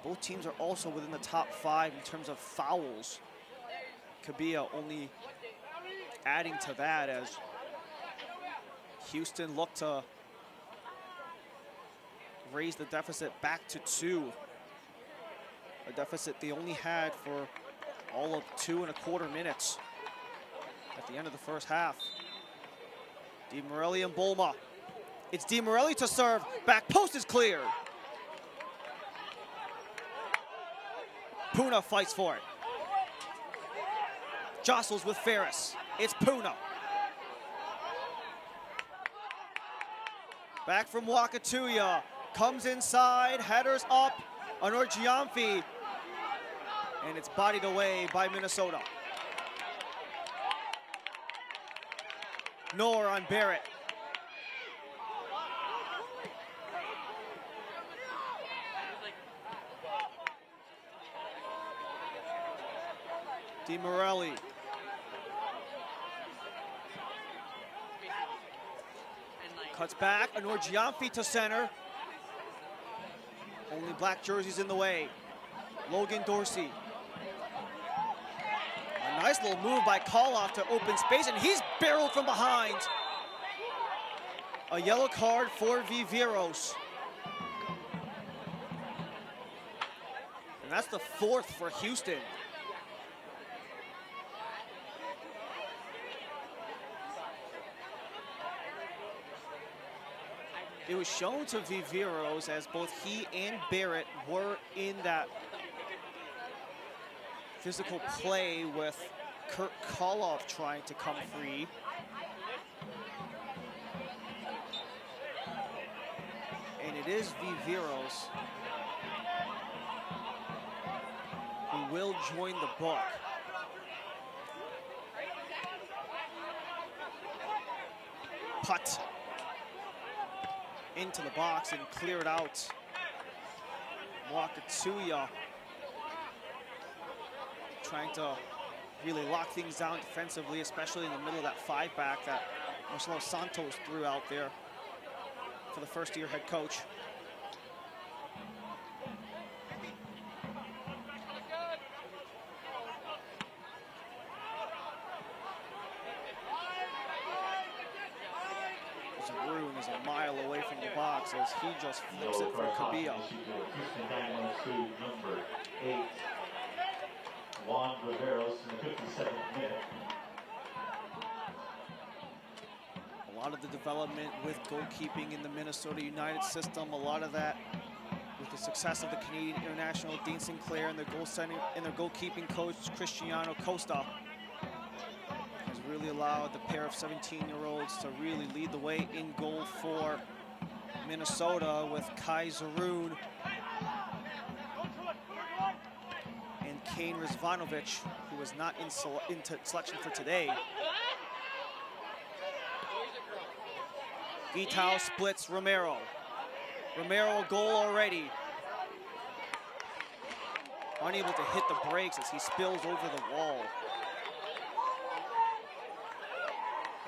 both teams are also within the top 5 in terms of fouls. Kabia only adding to that as Houston looked to raise the deficit back to 2. A deficit they only had for all of 2.25 minutes at the end of the first half. Di Morelli and Bulma. It's Di Morelli to serve. Back post is cleared. Puna fights for it. Jostles with Ferris. It's Puna. Back from Wakatuya. Comes inside, headers up. Honor Giamfi. And it's bodied away by Minnesota. Nor on Barrett. Di Morelli. Cuts back, Honor Giamfi to center. Only black jerseys in the way. Logan Dorsey. A nice little move by Kolov to open space, and he's barreled from behind. A yellow card for Viveros. And that's the 4th for Houston. It was shown to Viveros as both he and Barrett were in that physical play with Kurt Koloff trying to come free. And it is Viveros who will join the book. Putt into the box and clear it out. Wakatuya trying to really lock things down defensively, especially in the middle of that 5-back that Marcelo Santos threw out there for the first-year head coach. Zaroon is a mile away from the box as he just flips it for Kabia. Houston Dynamo to number 8, Juan Riveros in the 57th minute. A lot of the development with goalkeeping in the Minnesota United system, a lot of that with the success of the Canadian international Dean Sinclair and their goalkeeping coach Cristiano Costa has really allowed the pair of 17-year-olds to really lead the way in goal for Minnesota, with Kai Zaroon and Kane Rizvanovic, who was not in selection for today. Guitao splits Romero. Romero, goal already. Unable to hit the brakes as he spills over the wall.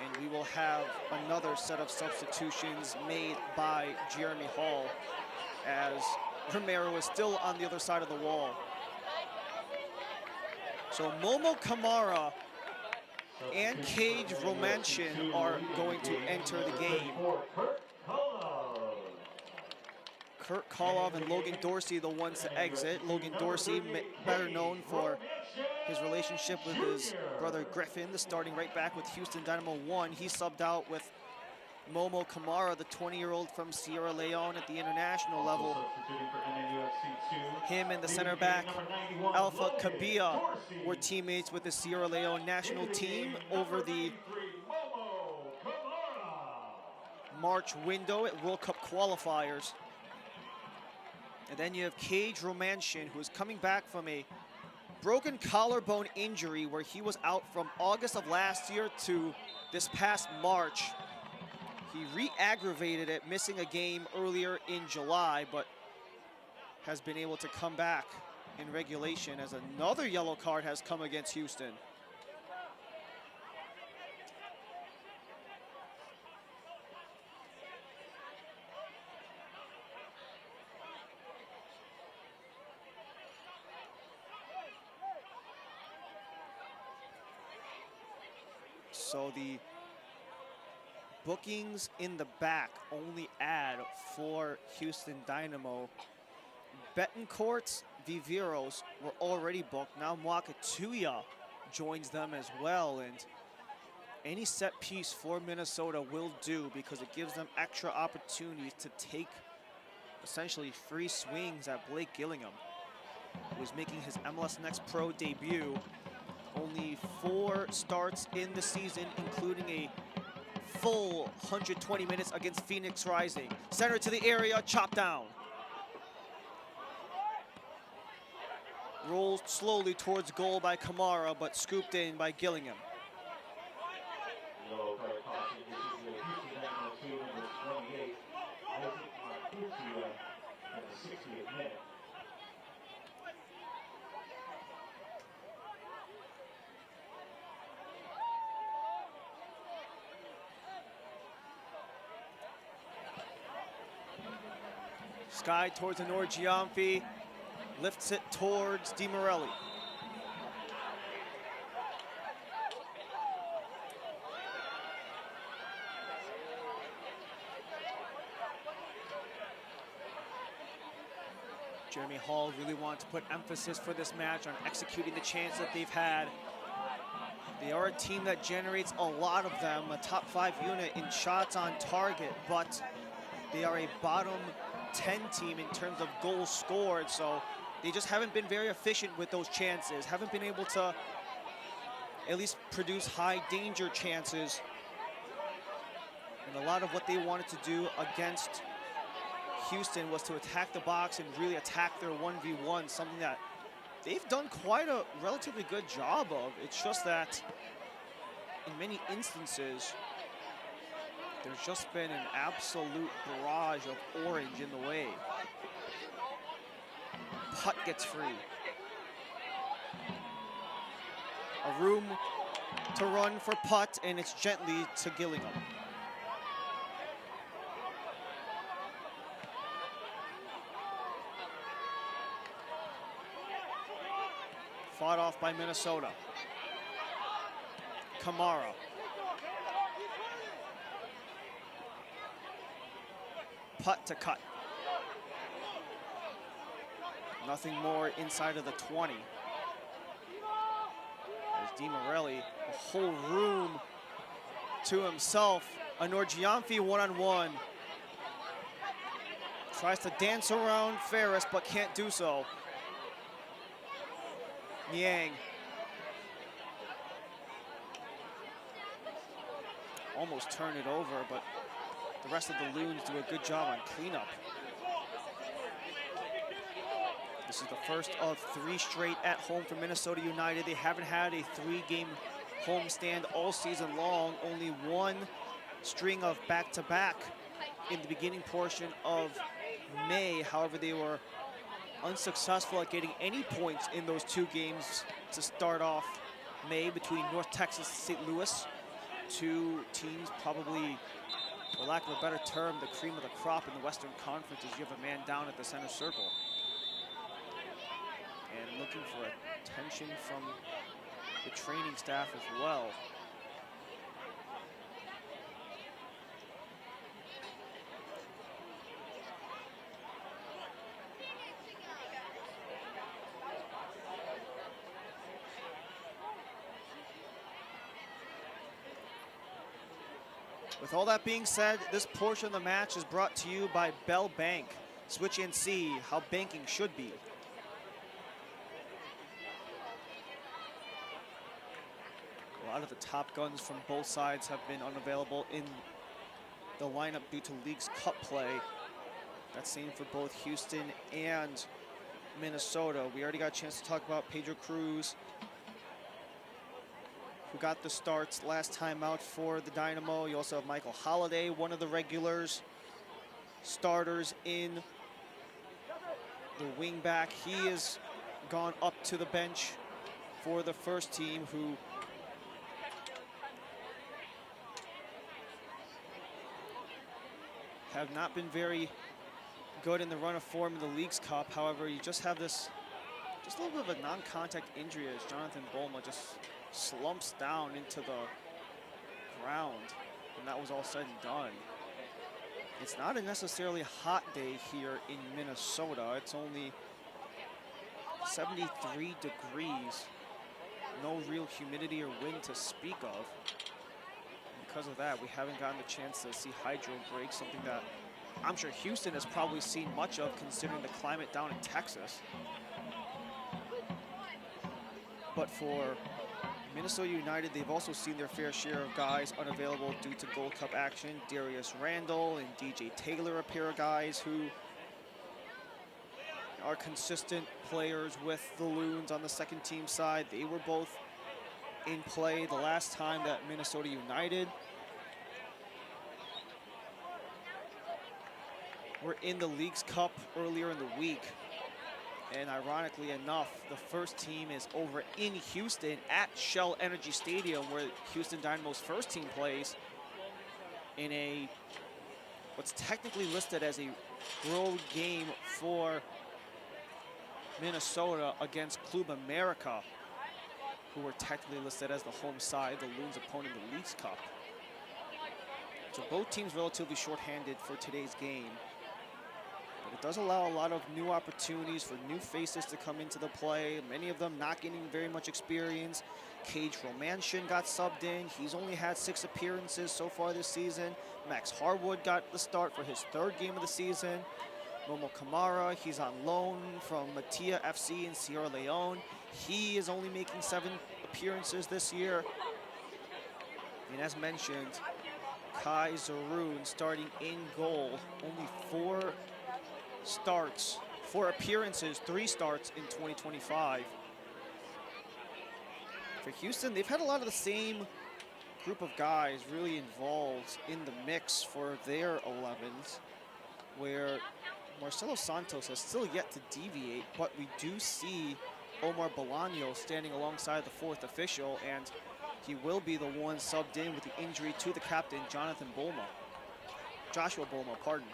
And we will have another set of substitutions made by Jeremy Hall as Romero is still on the other side of the wall. So Momo Kamara and Cage Romanchin are going to enter the game. Kurt Koloff and Logan Dorsey, the ones to exit. Logan Dorsey, better known for his relationship with his brother Griffin, the starting right back with Houston Dynamo 1. He subbed out with Momo Kamara, the 20-year-old from Sierra Leone at the international level. Him and the center back, Alpha Kabia, were teammates with the Sierra Leone national team over the March window at World Cup qualifiers. And then you have Cage Romanchin, who is coming back from a broken collarbone injury where he was out from August of last year to this past March. He re-aggravated it, missing a game earlier in July, but has been able to come back in regulation as another yellow card has come against Houston. So the bookings in the back only add for Houston Dynamo. Betancourt, Viveros were already booked. Now Mwakatuya joins them as well. And any set piece for Minnesota will do because it gives them extra opportunities to take essentially free swings at Blake Gillingham, who is making his MLS Next Pro debut. Only 4 starts in the season, including a full 120 minutes against Phoenix Rising. Center to the area, chop down. Rolls slowly towards goal by Kamara, but scooped in by Gillingham. Sky towards Honor Giamfi, lifts it towards Di Morelli. Jeremy Hall really wanted to put emphasis for this match on executing the chance that they've had. They are a team that generates a lot of them, a top 5 unit in shots on target, but They are a bottom 10 team in terms of goals scored, so they just haven't been very efficient with those chances, haven't been able to at least produce high danger chances. And a lot of what they wanted to do against Houston was to attack the box and really attack their 1v1, something that they've done quite a relatively good job of. It's just that in many instances, there's just been an absolute barrage of orange in the way. Putt gets free. A room to run for putt, and it's gently to Gillingham. Fought off by Minnesota. Kamara. Putt to cut. Nothing more inside of the 20. There's DiMorelli, a whole room to himself. Anorgianfi one-on-one. Tries to dance around Ferris, but can't do so. Niang. Almost turn it over, but the rest of the Loons do a good job on cleanup. This is the first of 3 straight at home for Minnesota United. They haven't had a 3-game homestand all season long. Only 1 string of back-to-back in the beginning portion of May. However, they were unsuccessful at getting any points in those 2 games to start off May between North Texas and St. Louis. 2 teams, probably, for lack of a better term, the cream of the crop in the Western Conference, as you have a man down at the center circle. And looking for attention from the training staff as well. With all that being said, this portion of the match is brought to you by Bell Bank. Switch and see how banking should be. A lot of the top guns from both sides have been unavailable in the lineup due to Leagues Cup play. That's same for both Houston and Minnesota. We already got a chance to talk about Pedro Cruz, who got the starts last time out for the Dynamo. You also have Michael Holiday, one of the regulars, starters in the wing back. He has gone up to the bench for the first team, who have not been very good in the run of form in the Leagues Cup. However, you just have this, just a little bit of a non-contact injury as Jonathan Bolma just slumps down into the ground, and that was all said and done. It's not a necessarily hot day here in Minnesota. It's only 73 degrees. No real humidity or wind to speak of. Because of that, we haven't gotten the chance to see hydro break, something that I'm sure Houston has probably seen much of considering the climate down in Texas. But for Minnesota United, they've also seen their fair share of guys unavailable due to Gold Cup action. Darius Randall and DJ Taylor, a pair of guys who are consistent players with the Loons on the second team side. They were both in play the last time that Minnesota United were in the Leagues Cup earlier in the week. And ironically enough, the first team is over in Houston at Shell Energy Stadium, where Houston Dynamo's first team plays in a what's technically listed as a road game for Minnesota against Club America, who were technically listed as the home side, the Loons' opponent in the Leagues Cup. So both teams relatively shorthanded for today's game. But does allow a lot of new opportunities for new faces to come into the play, many of them not getting very much experience. Cage Romanshin got subbed in. He's only had 6 appearances so far this season. Max Harwood got the start for his 3rd game of the season. Momo Kamara, he's on loan from Matia FC in Sierra Leone. He is only making 7 appearances this year. And as mentioned, Kai Zaroon starting in goal. Only 4 starts, 4 appearances, 3 starts in 2025. For Houston, they've had a lot of the same group of guys really involved in the mix for their 11s, where Marcelo Santos has still yet to deviate, but we do see Omar Bolaño standing alongside the 4th official, and he will be the one subbed in with the injury to the captain, Joshua Bolma, pardon.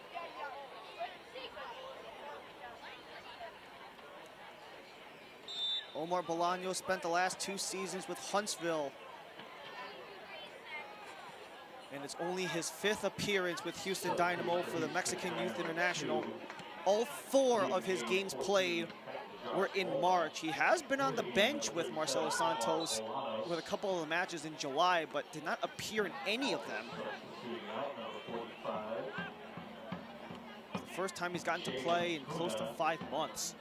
Omar Bolaño spent the last 2 seasons with Huntsville, and it's only his 5th appearance with Houston Dynamo for the Mexican Youth International. All 4 of his games played were in March. He has been on the bench with Marcelo Santos with a couple of the matches in July, but did not appear in any of them. The first time he's gotten to play in close to 5 months.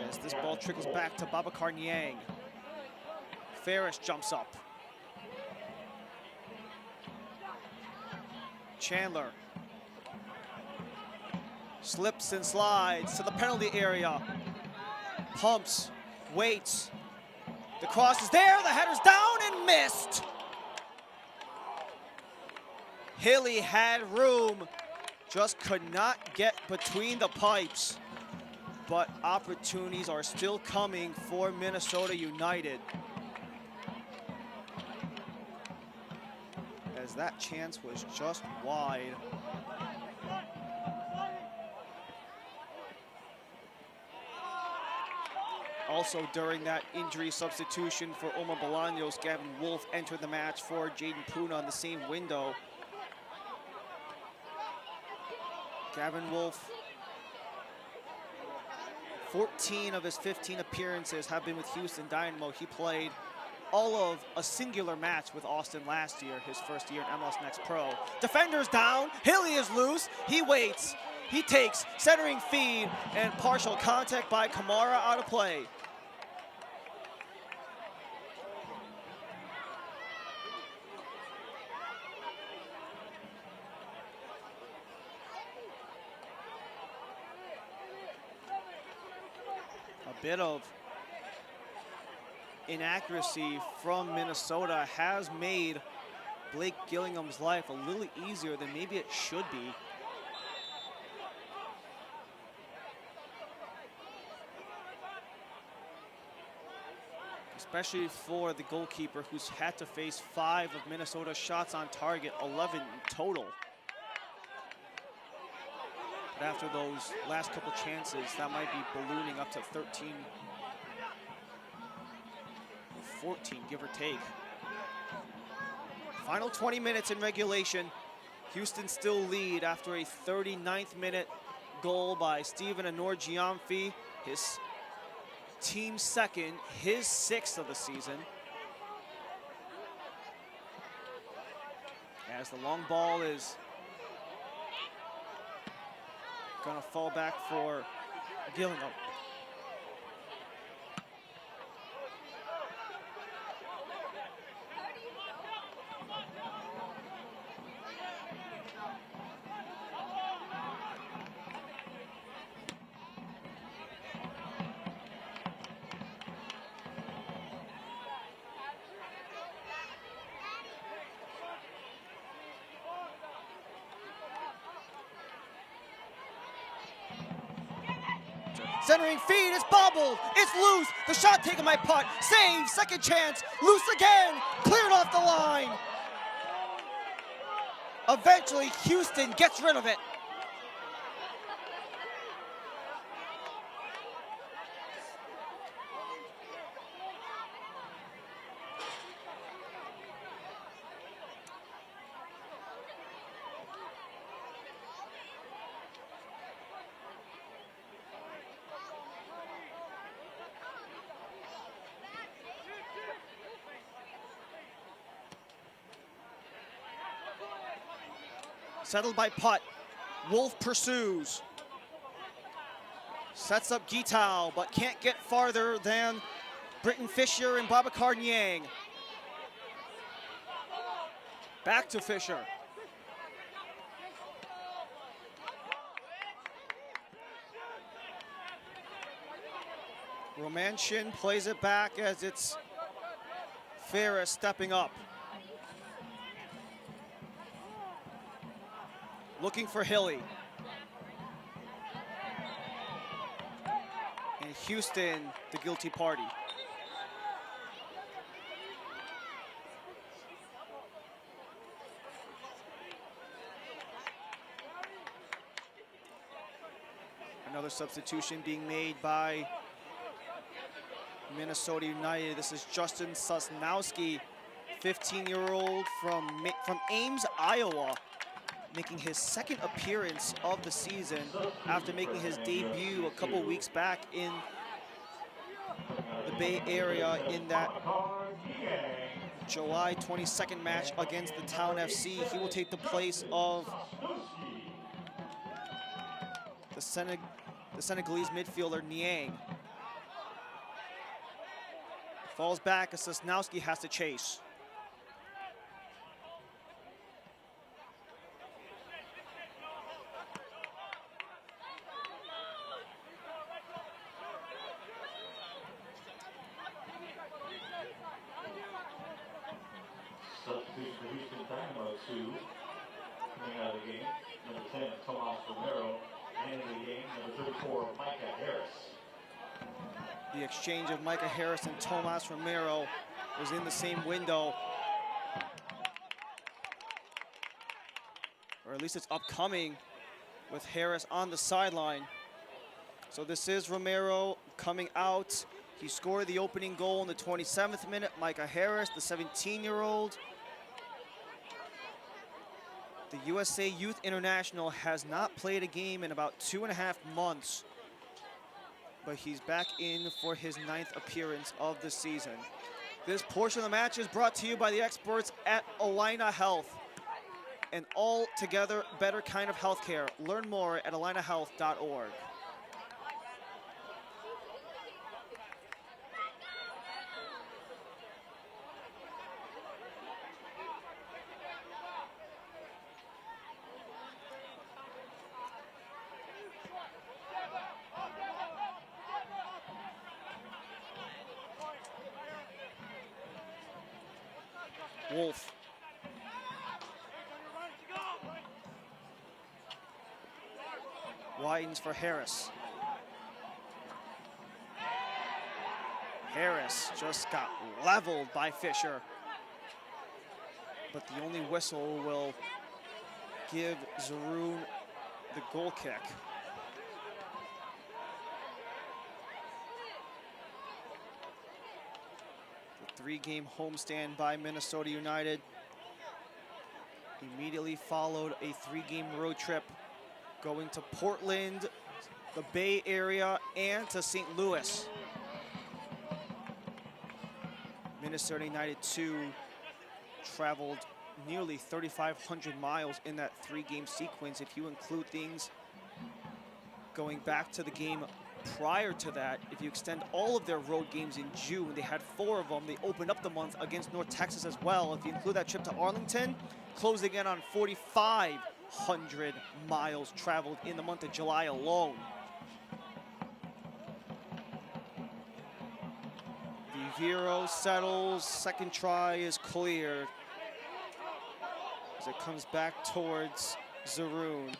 As this ball trickles back to Babacar Niang. Ferris jumps up. Chandler slips and slides to the penalty area. Pumps, waits. The cross is there, the header's down and missed. Hilly had room, just could not get between the pipes. But opportunities are still coming for Minnesota United. As that chance was just wide. Also during that injury substitution for Omar Bolaños, Gavin Wolf entered the match for Jaden Puna in the same window. Gavin Wolf, 14 of his 15 appearances have been with Houston Dynamo. He played all of a singular match with Austin last year, his first year in MLS Next Pro. Defender's down, Hilly is loose, he waits, he takes, centering feed, and partial contact by Kamara out of play. A bit of inaccuracy from Minnesota has made Blake Gillingham's life a little easier than maybe it should be. Especially for the goalkeeper, who's had to face 5 of Minnesota's shots on target, 11 in total. But after those last couple chances, that might be ballooning up to 13, 14, give or take. Final 20 minutes in regulation. Houston still lead after a 39th minute goal by Steven Anor-Giamfi. His team second, his 6th of the season. As the long ball is gonna fall back for Gillingham. Centering feed, it's bobbled, it's loose, the shot taken by putt, save, second chance, loose again, cleared off the line. Eventually, Houston gets rid of it. Settled by Putt. Wolf pursues. Sets up Gitao, but can't get farther than Britton Fisher and Babacar Niang. Back to Fisher. Romanchin plays it back as it's Ferris stepping up. Looking for Hilly. And Houston, the guilty party. Another substitution being made by Minnesota United. This is Justin Sosnowski, 15-year-old from Ames, Iowa, making his second appearance of the season after making his debut a couple weeks back in the Bay Area in that July 22nd match against the Town FC. He will take the place of the Senegalese midfielder Niang. Falls back as Sosnowski has to chase. Substitution for Houston Dynamo 2. Coming out of the game, number 10, Tomas Romero. And in the game, number 34, Micah Harris. The exchange of Micah Harris and Tomas Romero was in the same window. Or at least it's upcoming with Harris on the sideline. So this is Romero coming out. He scored the opening goal in the 27th minute. Micah Harris, the 17-year-old. The USA Youth International has not played a game in about 2.5 months, but he's back in for his 9th appearance of the season. This portion of the match is brought to you by the experts at Allina Health, an altogether better kind of healthcare. Learn more at allinahealth.org. Wolf. Widens for Harris. Harris just got leveled by Fisher. But the only whistle will give Zaroon the goal kick. Three-game homestand by Minnesota United immediately followed a three-game road trip going to Portland, the Bay Area, and to St. Louis. Minnesota United 2 traveled nearly 3,500 miles in that three-game sequence. If you include things going back to the game prior to that, if you extend all of their road games in June, they had 4 of them. They opened up the month against North Texas as well. If you include that trip to Arlington, closing in on 4,500 miles traveled in the month of July alone. Viviro settles, second try is cleared as it comes back towards Zaroon.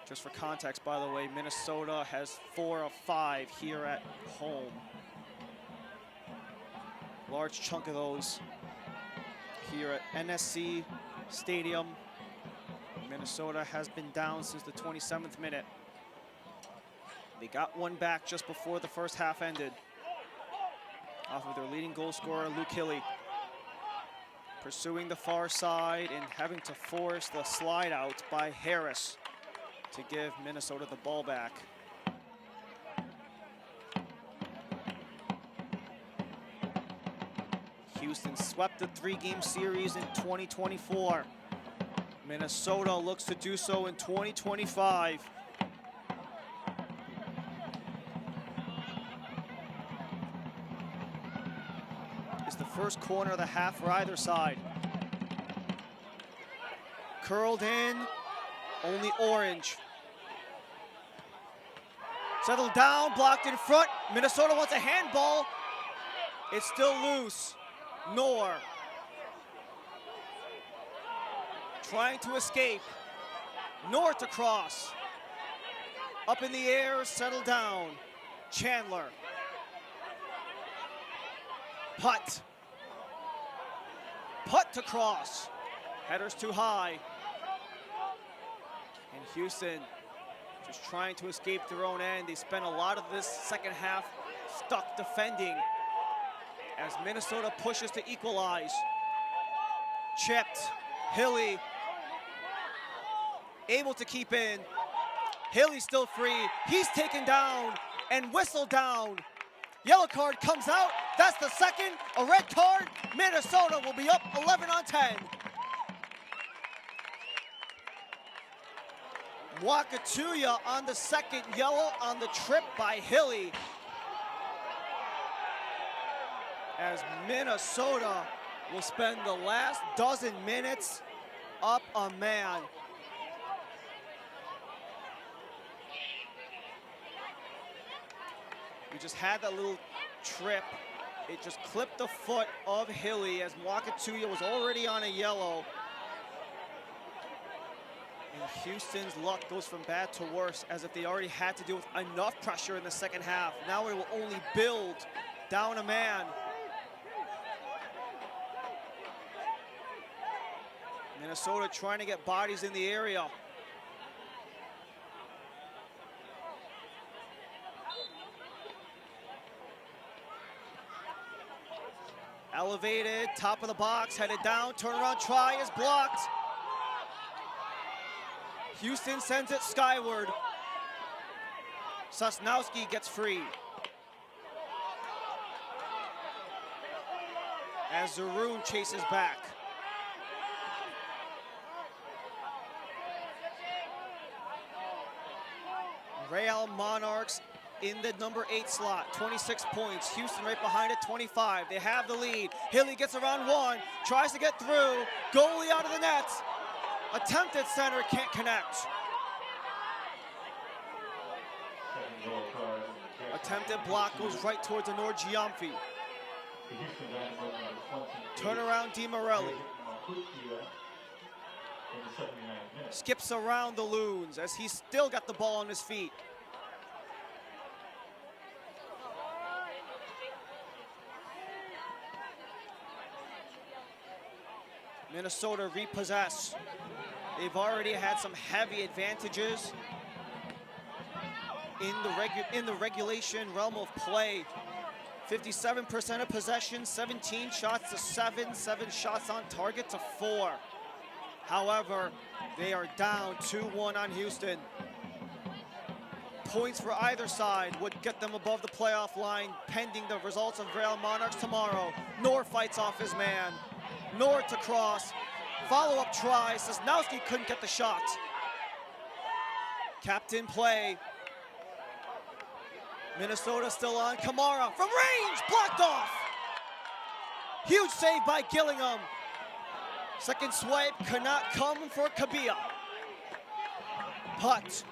Just for context, by the way, Minnesota has 4 of 5 here at home. Large chunk of those here at NSC Stadium. Minnesota has been down since the 27th minute. They got one back just before the first half ended off of their leading goal scorer, Luke Hilly. Pursuing the far side and having to force the slide out by Harris to give Minnesota the ball back. Houston swept the three-game series in 2024. Minnesota looks to do so in 2025. It's the first corner of the half for either side. Curled in, only orange. Settled down, blocked in front. Minnesota wants a handball. It's still loose. Knorr trying to escape. Knorr to cross. Up in the air, settled down. Chandler. Putt. Putt to cross. Header's too high. And Houston just trying to escape their own end. They spent a lot of this second half stuck defending as Minnesota pushes to equalize. Chipped. Hilly able to keep in. Hilly still free. He's taken down and whistled down. Yellow card comes out. That's the second. A red card. Minnesota will be up 11-10. Wakatuya on the second yellow on the trip by Hilly. As Minnesota will spend the last dozen minutes up a man. We just had that little trip. It just clipped the foot of Hilly as Wakatuya was already on a yellow. And Houston's luck goes from bad to worse, as if they already had to deal with enough pressure in the second half. Now it will only build down a man. Minnesota trying to get bodies in the area. Elevated, top of the box, headed down, turnaround try is blocked. Houston sends it skyward. Sosnowski gets free. As Zaroon chases back. Real Monarchs in the number 8 slot, 26 points. Houston right behind at 25. They have the lead. Hilly gets around one, tries to get through. Goalie out of the nets. Attempted center, can't connect. Attempted block goes right towards Anor Giamfi. Turnaround Di Morelli. Skips around the Loons as he's still got the ball on his feet. Minnesota repossess. They've already had some heavy advantages in the regulation realm of play. 57% of possession, 17 shots to 7, 7 shots on target to 4. However, they are down 2-1 on Houston. Points for either side would get them above the playoff line, pending the results of Real Monarchs tomorrow. Knorr fights off his man. Knorr to cross. Follow-up try. Sosnowski couldn't get the shot. Captain play. Minnesota still on. Kamara from range, blocked off. Huge save by Gillingham. Second swipe cannot come for Kabia. Putt.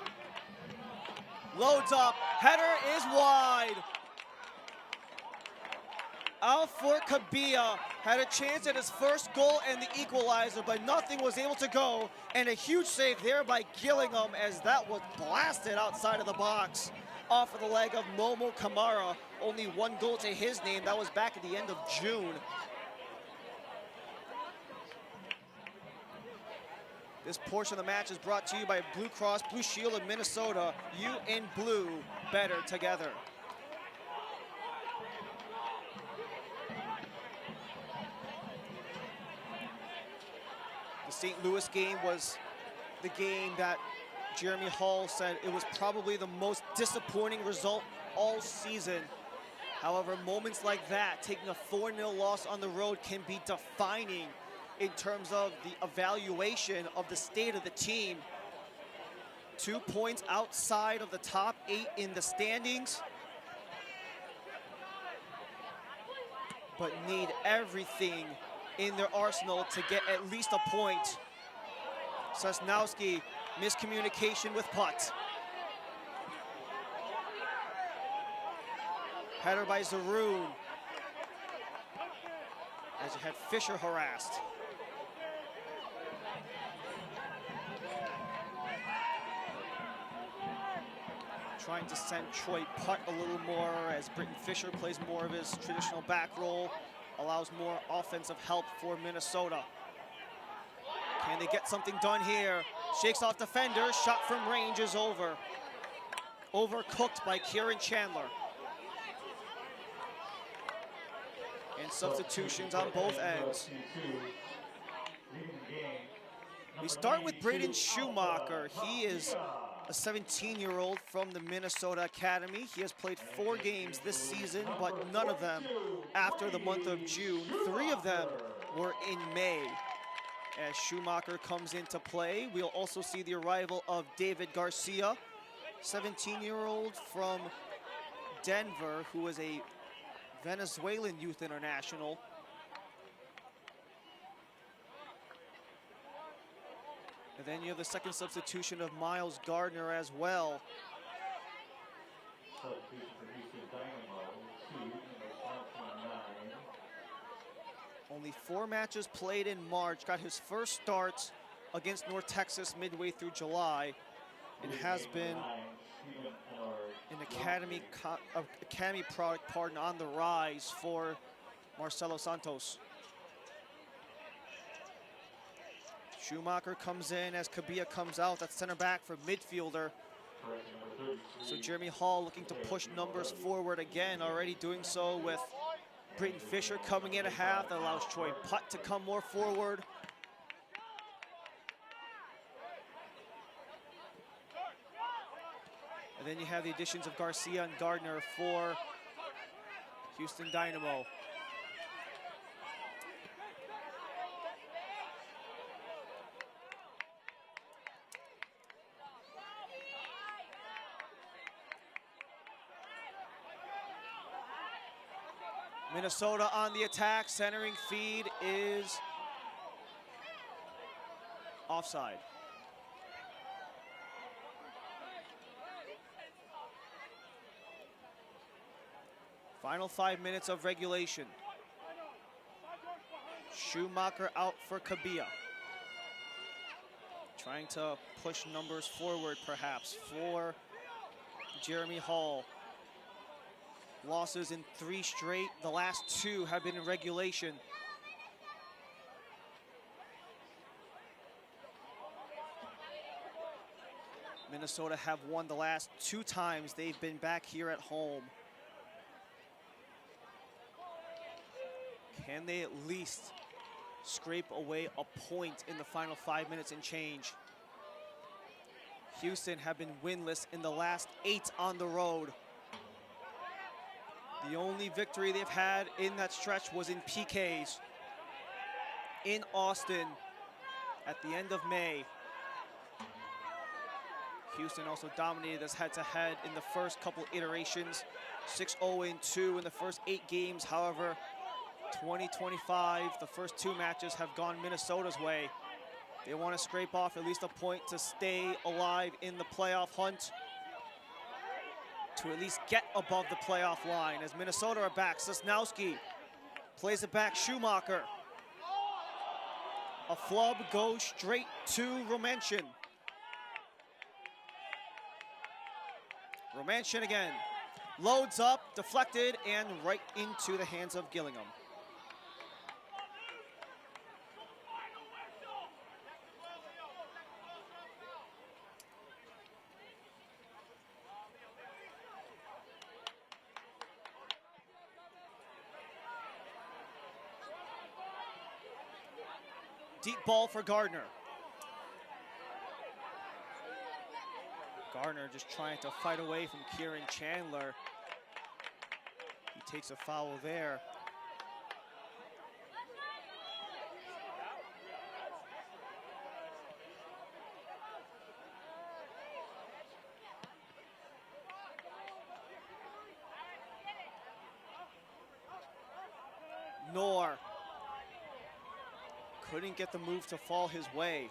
Loads up. Header is wide. Alfor Kabia had a chance at his first goal and the equalizer, but nothing was able to go. And a huge save there by Gillingham as that was blasted outside of the box. Off of the leg of Momo Kamara. Only one goal to his name. That was back at the end of June. This portion of the match is brought to you by Blue Cross Blue Shield of Minnesota. You and blue, better together. The St. Louis game was the game that Jeremy Hall said it was probably the most disappointing result all season. However, moments like that, taking a 4-0 loss on the road, can be defining in terms of the evaluation of the state of the team. 2 points outside of the top 8 in the standings, but need everything in their arsenal to get at least a point. Sosnowski, miscommunication with putt. Header by Zaroon, as you had Fisher harassed. Trying to send Troy putt a little more as Britton Fisher plays more of his traditional back role, allows more offensive help for Minnesota. Can they get something done here? Shakes off defender, shot from range is over. Overcooked by Kieran Chandler. And substitutions on both ends. We start with Braden Schumacher. He is a 17-year-old from the Minnesota Academy. He has played 4 games this season, but none of them after the month of June. 3 of them were in May. As Schumacher comes into play, we'll also see the arrival of David Garcia, 17-year-old from Denver, who is a Venezuelan youth international. And then you have the second substitution of Miles Gardner as well. Substitution for Houston Dynamo, 2, number 29. Only 4 matches played in March, got his first start against North Texas midway through July, and has been an academy product, on the rise for Marcelo Santos. Schumacher comes in as Kabia comes out. That's center back for midfielder. So Jeremy Hall looking to push numbers forward again, already doing so with Britton Fisher coming in a half. That allows Troy Putt to come more forward. And then you have the additions of Garcia and Gardner for Houston Dynamo. Minnesota on the attack, centering feed is offside. Final 5 minutes of regulation. Schumacher out for Kabia. Trying to push numbers forward perhaps for Jeremy Hall. Losses in 3 straight. The last 2 have been in regulation. Minnesota have won the last 2 times they've been back here at home. Can they at least scrape away a point in the final 5 minutes and change? Houston have been winless in the last 8 on the road. The only victory they've had in that stretch was in PKs in Austin at the end of May. Houston also dominated this head-to-head in the first couple iterations, 6-0-2 in the first 8 games. However, 2025, the first 2 matches have gone Minnesota's way. They want to scrape off at least a point to stay alive in the playoff hunt, to at least get above the playoff line. As Minnesota are back, Sosnowski plays it back, Schumacher. A flub goes straight to Romanchin. Romanchin again, loads up, deflected, and right into the hands of Gillingham. Deep ball for Gardner. Gardner just trying to fight away from Kieran Chandler. He takes a foul there. ignore. Couldn't get the move to fall his way.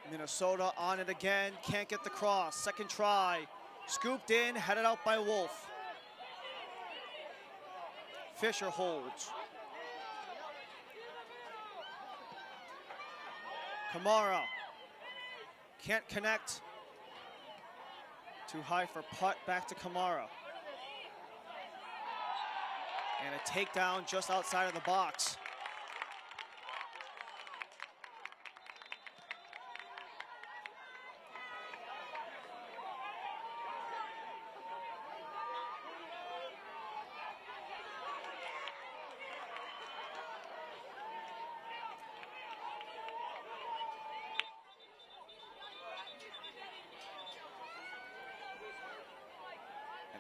Minnesota on it again, can't get the cross. Second try, scooped in, headed out by Wolf. Fisher holds. Kamara can't connect. Too high for putt, back to Kamara. And a takedown just outside of the box.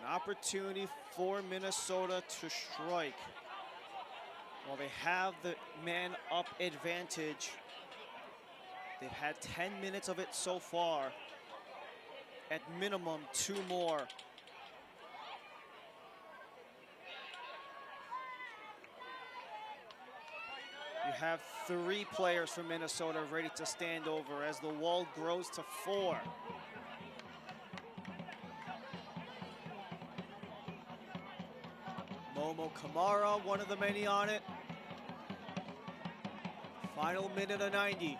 Opportunity for Minnesota to strike. While they have the man-up advantage, they've had 10 minutes of it so far. At minimum, 2 more. You have 3 players from Minnesota ready to stand over as the wall grows to 4. Momo Kamara, one of the many on it. Final minute of 90.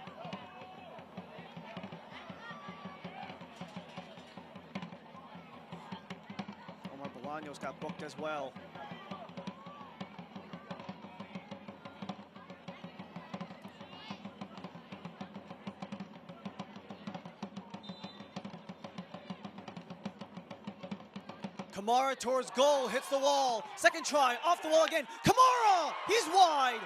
Omar Bolaños got booked as well. Kamara towards goal, hits the wall. Second try, off the wall again. Kamara, he's wide.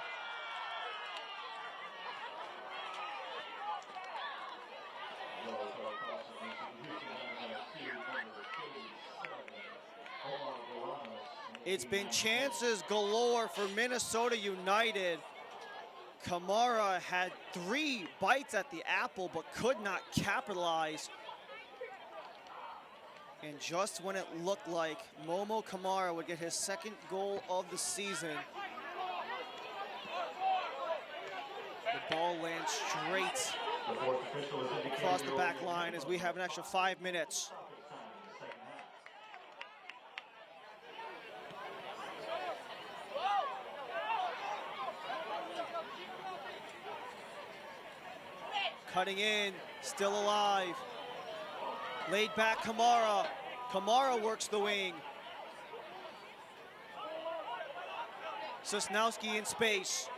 It's been chances galore for Minnesota United. Kamara had 3 bites at the apple, but could not capitalize. And just when it looked like Momo Kamara would get his 2nd goal of the season, the ball lands straight across the back line as we have an extra 5 minutes. Cutting in, still alive. Laid back Kamara. Kamara works the wing. Sosnowski in space.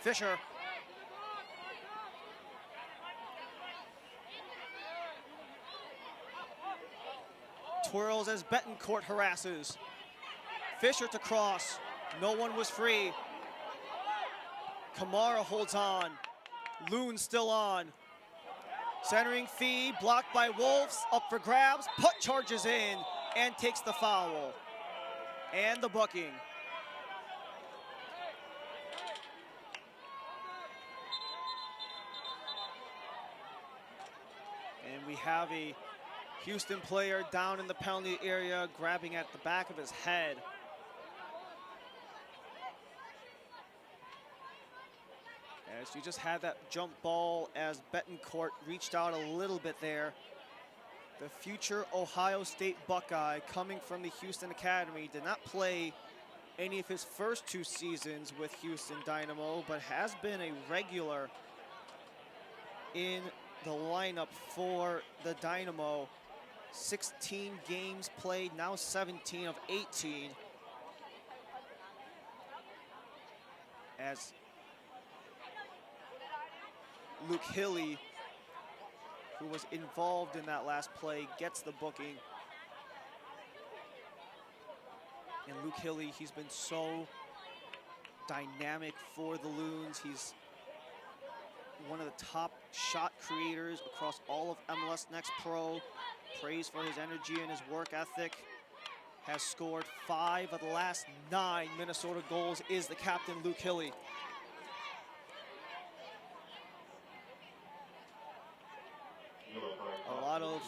Fisher. Twirls as Betancourt harasses. Fisher to cross. No one was free. Kamara holds on. Loon still on. Centering feed, blocked by Wolves, up for grabs. Putt charges in and takes the foul. And the booking. And we have a Houston player down in the penalty area, grabbing at the back of his head. As you just had that jump ball as Betancourt reached out a little bit there. The future Ohio State Buckeye, coming from the Houston Academy, did not play any of his first 2 seasons with Houston Dynamo, but has been a regular in the lineup for the Dynamo. 16 games played, now 17 of 18. As Luke Hilly, who was involved in that last play, gets the booking. And Luke Hilly, he's been so dynamic for the Loons. He's one of the top shot creators across all of MLS Next Pro. Praised for his energy and his work ethic. Has scored 5 of the last 9 Minnesota goals, is the captain, Luke Hilly. A lot of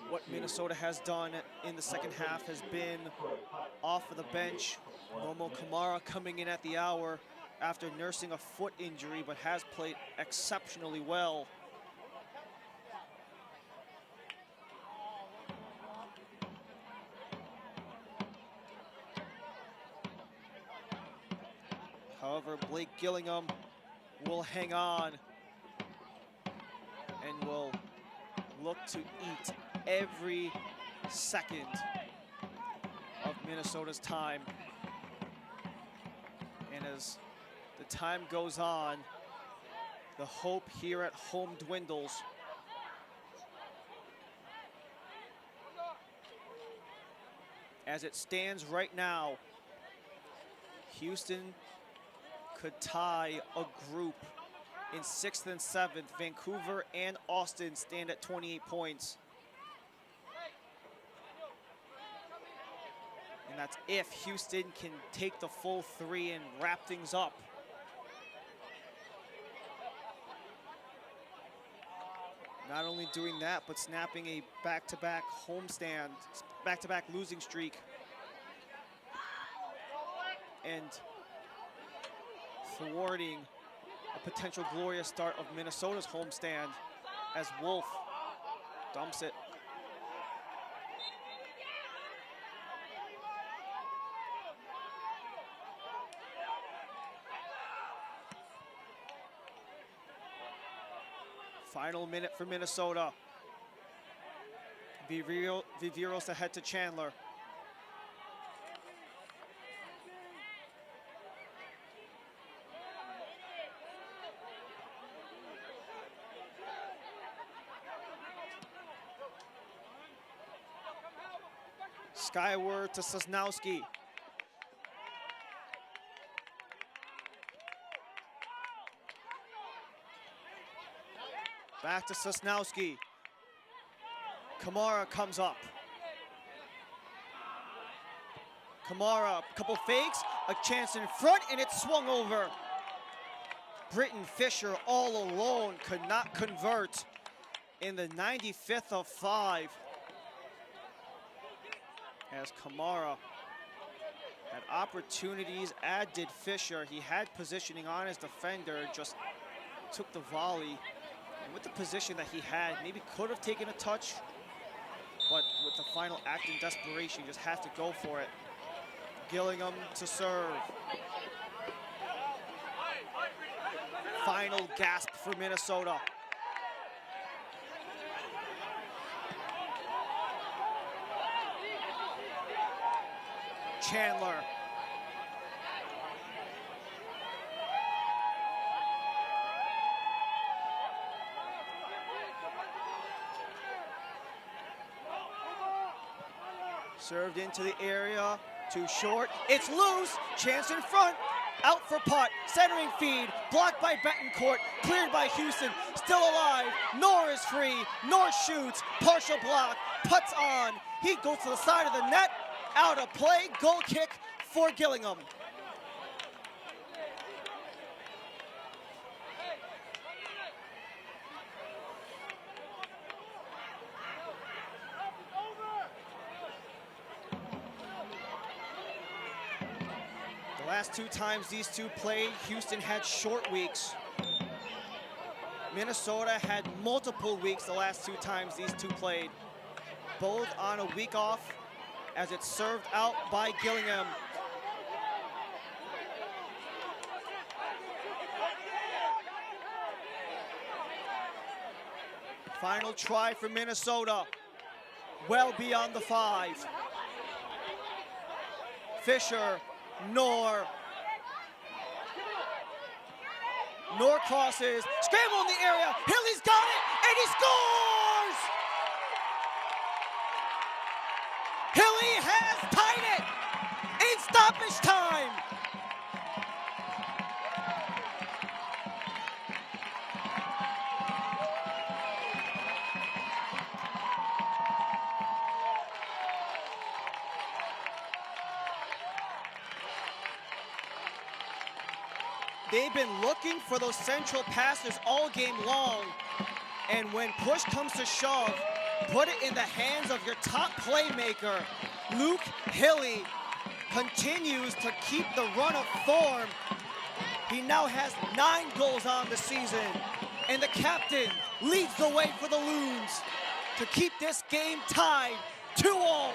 what Minnesota has done in the second half has been off of the bench. Momo Kamara coming in at the hour after nursing a foot injury, but has played exceptionally well. However, Blake Gillingham will hang on and will look to eat every second of Minnesota's time. And as the time goes on, the hope here at home dwindles. As it stands right now, Houston could tie a group in 6th and 7th. Vancouver and Austin stand at 28 points. And that's if Houston can take the full 3 and wrap things up. Not only doing that, but snapping a back-to-back homestand, back-to-back losing streak. And thwarting a potential glorious start of Minnesota's homestand as Wolf dumps it. Final minute for Minnesota. Viveros ahead to Chandler. Skyward to Sosnowski. Back to Sosnowski. Kamara comes up. Kamara, a couple fakes, a chance in front, and it's swung over. Britton Fisher all alone could not convert in the 95th of 5. As Kamara had opportunities, as did Fisher. He had positioning on his defender, just took the volley. And with the position that he had, maybe could have taken a touch, but with the final act in desperation, just has to go for it. Gillingham to serve. Final gasp for Minnesota. Chandler. Served into the area, too short. It's loose, chance in front, out for putt, centering feed, blocked by Betancourt, cleared by Houston, still alive. Knorr is free, Knorr shoots, partial block, putts on. He goes to the side of the net, out of play, goal kick for Gillingham. The last 2 times these two played, Houston had short weeks. Minnesota had multiple weeks the last 2 times these two played. Both on a week off, as it's served out by Gillingham. Final try for Minnesota, well beyond the 5. Fisher, Knorr. Knorr crosses, scramble in the area, Hilly's got it, and he scores! Hilly has tied it! They've been looking for those central passes all game long. And when push comes to shove, put it in the hands of your top playmaker. Luke Hilly continues to keep the run of form. He now has 9 goals on the season. And the captain leads the way for the Loons to keep this game tied 2-2.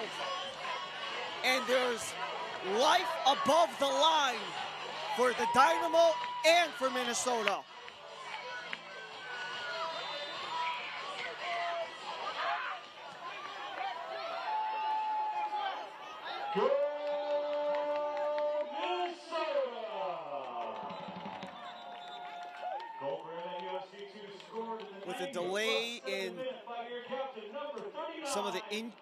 And there's life above the line for the Dynamo and for Minnesota. With a delay in some of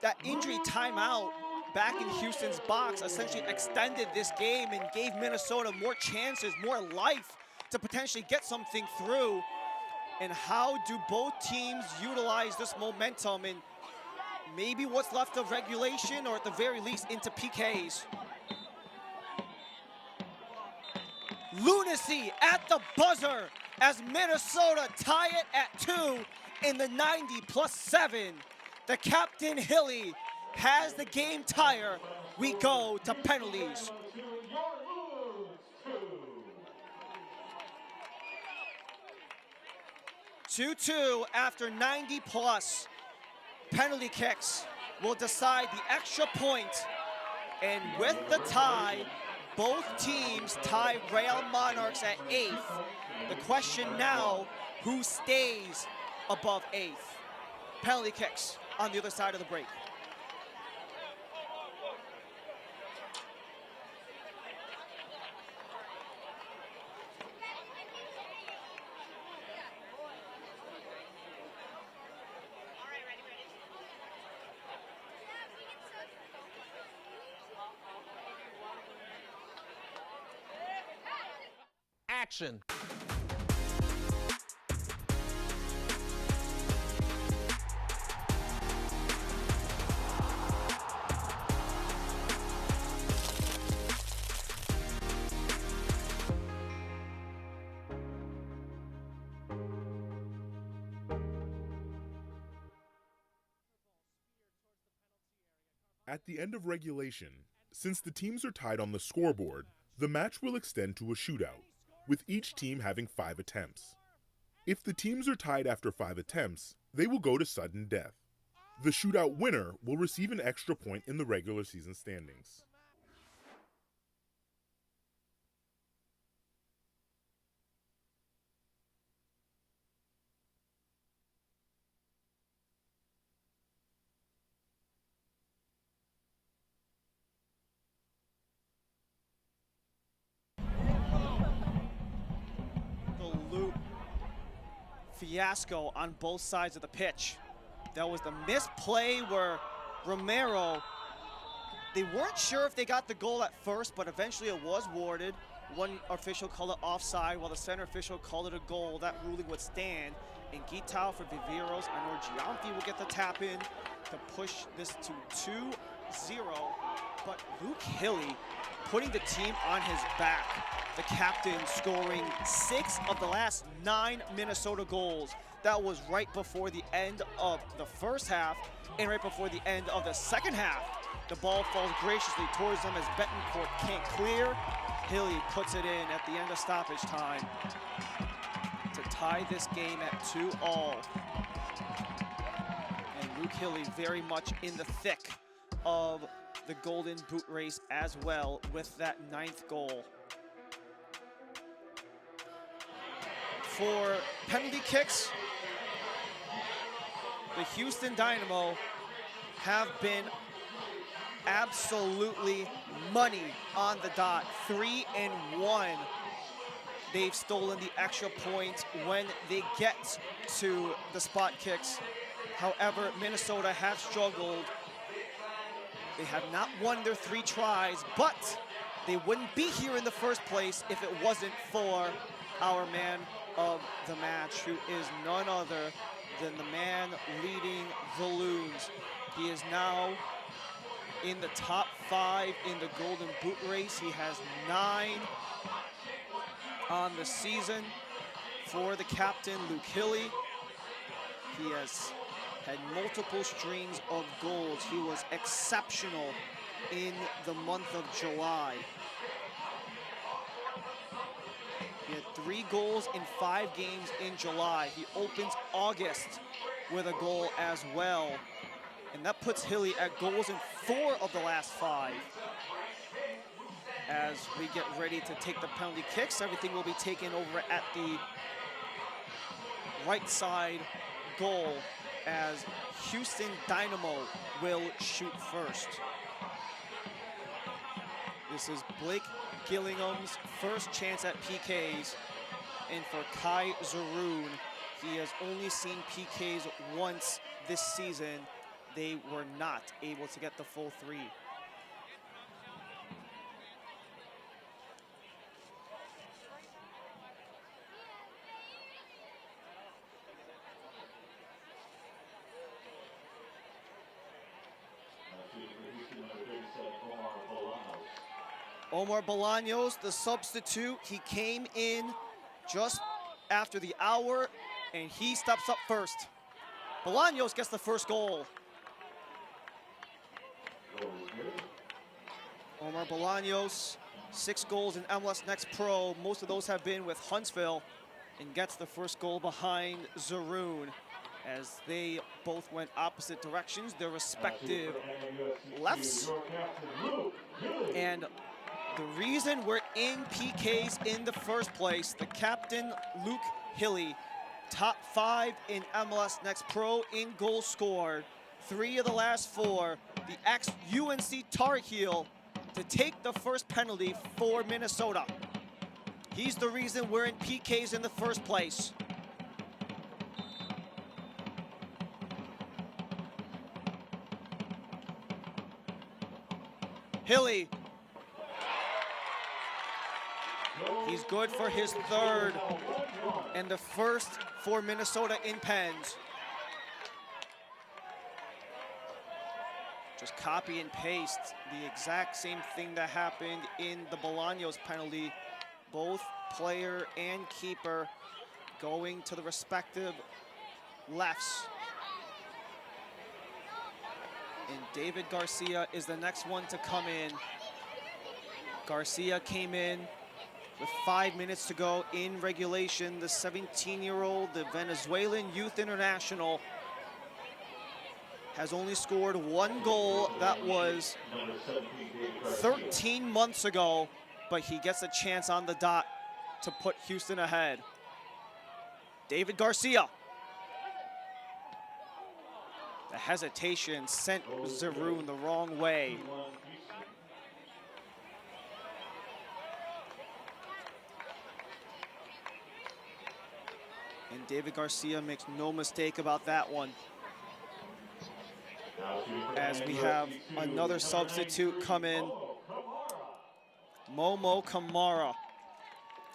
that injury timeout back in Houston's box, essentially extended this game and gave Minnesota more chances, more life to potentially get something through. And how do both teams utilize this momentum and maybe what's left of regulation, or at the very least into PKs? Lunacy at the buzzer as Minnesota tie it at 2 in the 90+7. The captain Hilly has the game tire. We go to penalties. 2-2 after 90+. Penalty kicks will decide the extra point. And with the tie, both teams tie Real Monarchs at 8th. The question now, who stays above 8th? Penalty kicks on the other side of the break. Action. At the end of regulation, since the teams are tied on the scoreboard, the match will extend to a shootout, with each team having 5 attempts. If the teams are tied after 5 attempts, they will go to sudden death. The shootout winner will receive an extra point in the regular season standings. Fiasco on both sides of the pitch. That was the misplay where Romero, they weren't sure if they got the goal at first, but eventually it was awarded. One official called it offside, while the center official called it a goal. That ruling would stand. And Guitao for Viveros. I know Giampi will get the tap in to push this to 2-0. But Luke Hilly putting the team on his back. The captain scoring 6 of the last 9 Minnesota goals. That was right before the end of the first half and right before the end of the second half. The ball falls graciously towards them as Betancourt can't clear. Hilly puts it in at the end of stoppage time to tie this game at 2-2. And Luke Hilly very much in the thick of the Golden Boot race as well with that 9th goal. For penalty kicks, the Houston Dynamo have been absolutely money on the dot. 3-1. They've stolen the extra point when they get to the spot kicks. However, Minnesota have struggled. They have not won their 3 tries, but they wouldn't be here in the first place if it wasn't for our man of the match, who is none other than the man leading the Loons. He is now in the top 5 in the Golden Boot race. He has 9 on the season for the captain, Luke Hilly. He has had multiple strings of goals. He was exceptional in the month of July. He had 3 goals in 5 games in July. He opens August with a goal as well. And that puts Hilly at goals in 4 of the last 5. As we get ready to take the penalty kicks, everything will be taken over at the right side goal as Houston Dynamo will shoot first. This is Blake Gillingham's first chance at PKs, and for Kai Zaroon, he has only seen PKs once this season. They were not able to get the full 3. Omar Bolaños, the substitute, he came in just after the hour, and he steps up first. Bolaños gets the first goal. Omar Bolaños, 6 goals in MLS Next Pro. Most of those have been with Huntsville, and gets the first goal behind Zaroon as they both went opposite directions, their respective lefts. And the reason we're in PKs in the first place, the captain, Luke Hilly, top 5 in MLS Next Pro in goals scored, 3 of the last 4. The ex-UNC Tar Heel to take the first penalty for Minnesota. He's the reason we're in PKs in the first place. Hilly. He's good for his 3rd and the first for Minnesota in pens. Just copy and paste the exact same thing that happened in the Bolaños penalty. Both player and keeper going to the respective lefts. And David Garcia is the next one to come in. Garcia came in with 5 minutes to go in regulation. The 17-year-old, the Venezuelan youth international, has only scored 1 goal. That was 13 months ago, but he gets a chance on the dot to put Houston ahead. David Garcia. The hesitation sent Zaroon the wrong way. And David Garcia makes no mistake about that one. As we have another substitute come in, Momo Kamara.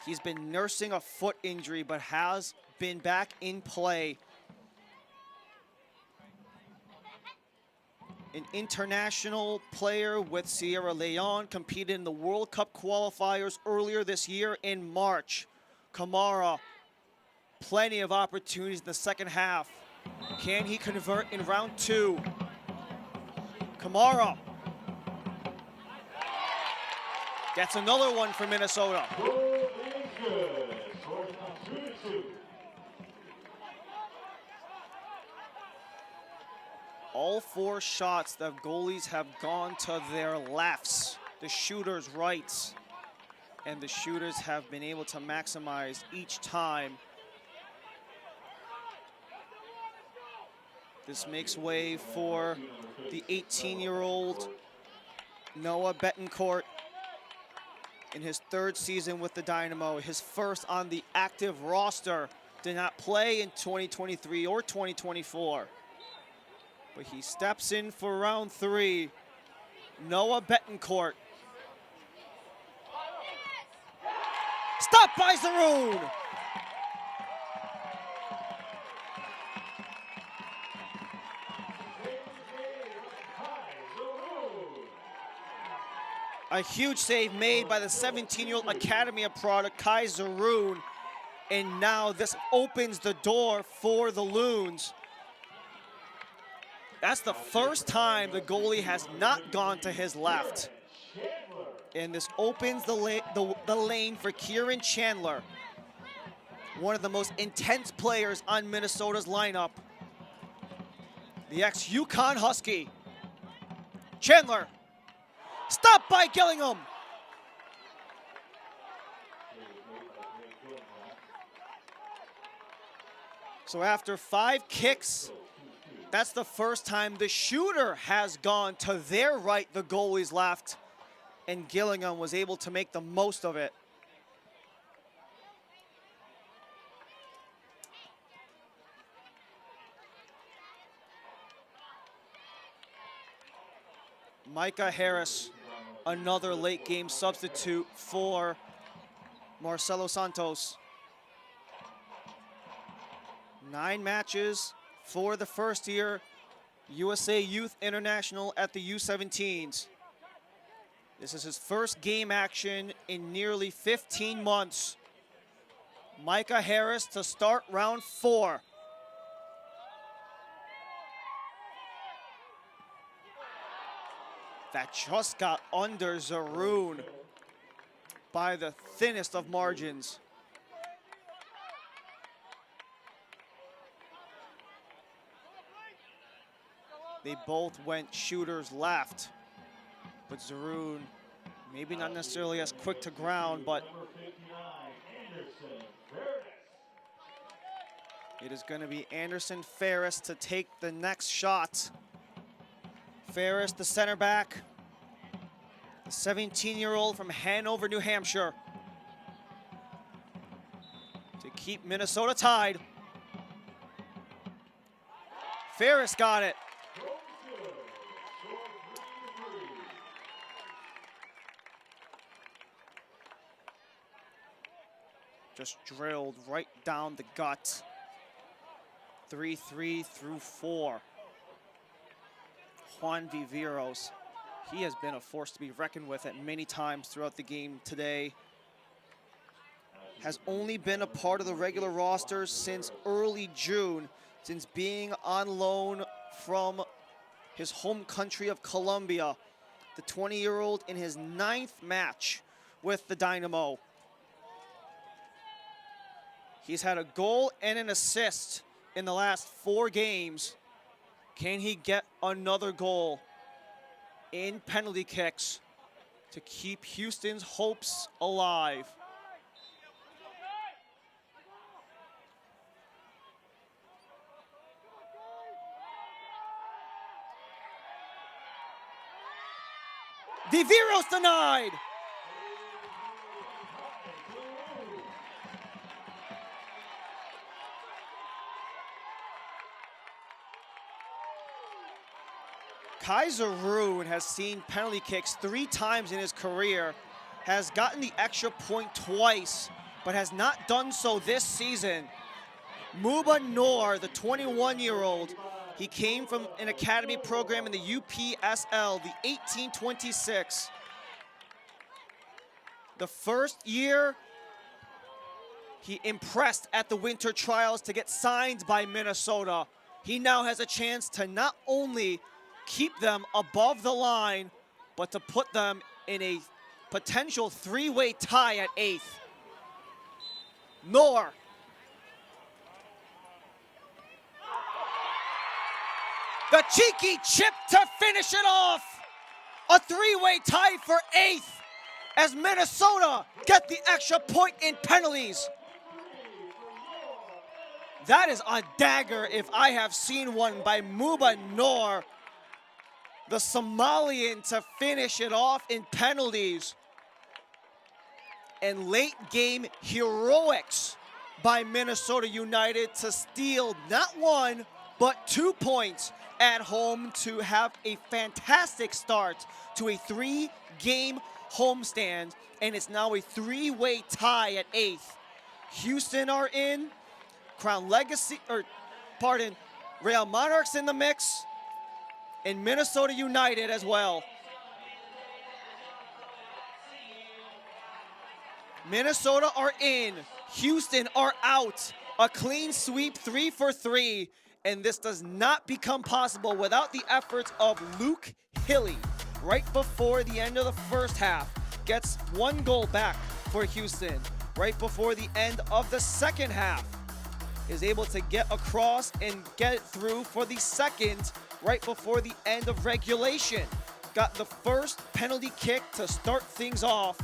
He's been nursing a foot injury, but has been back in play. An international player with Sierra Leone, competed in the World Cup qualifiers earlier this year in March. Kamara, plenty of opportunities in the second half. Can he convert in round 2? Kamara gets another one for Minnesota. All 4 shots, the goalies have gone to their lefts, the shooters' rights, and the shooters have been able to maximize each time. This makes way for the 18-year-old Noah Betancourt in his 3rd season with the Dynamo, his first on the active roster. Did not play in 2023 or 2024. But he steps in for round 3. Noah Betancourt. Stopped by Zaroon. A huge save made by the 17-year-old Academy of product, Kai Zaroon. And now this opens the door for the Loons. That's the first time the goalie has not gone to his left. And this opens the lane for Kieran Chandler, one of the most intense players on Minnesota's lineup. The ex-UConn Husky. Chandler, stopped by Gillingham. So after 5 kicks, that's the first time the shooter has gone to their right, the goalie's left, and Gillingham was able to make the most of it. Micah Harris, another late game substitute for Marcelo Santos. 9 matches for the first year USA Youth International at the U17s. This is his first game action in nearly 15 months. Micah Harris to start round 4. That just got under Zaroon by the thinnest of margins. They both went shooters left, but Zaroon maybe not necessarily as quick to ground, but it is going to be Anderson Ferris to take the next shot. Ferris, the center back, the 17-year-old from Hanover, New Hampshire, to keep Minnesota tied. Ferris got it. Just drilled right down the gut. 3-3 through 4. Juan Viveros, he has been a force to be reckoned with at many times throughout the game today. Has only been a part of the regular roster since early June, since being on loan from his home country of Colombia. The 20-year-old in his 9th match with the Dynamo. He's had a goal and an assist in the last 4 games. Can he get another goal in penalty kicks to keep Houston's hopes alive? Viveros denied. Kai Zaroon has seen penalty kicks 3 times in his career, has gotten the extra point twice, but has not done so this season. Muba Noor, the 21-year-old, he came from an academy program in the UPSL, the 1826. The first year, he impressed at the winter trials to get signed by Minnesota. He now has a chance to not only keep them above the line, but to put them in a potential 3-way tie at 8th. Noor. The cheeky chip to finish it off. A 3-way tie for 8th as Minnesota get the extra point in penalties. That is a dagger if I have seen one by Muba Noor, the Somalian, to finish it off in penalties. And late game heroics by Minnesota United to steal not 1, but 2 points at home to have a fantastic start to a 3-game homestand. And it's now a 3-way tie at 8th. Houston are in, Real Monarchs in the mix, and Minnesota United as well. Minnesota are in. Houston are out. A clean sweep, 3 for 3. And this does not become possible without the efforts of Luke Hilly. Right before the end of the first half, gets 1 goal back for Houston. Right before the end of the second half, is able to get across and get it through for the second, right before the end of regulation. Got the first penalty kick to start things off.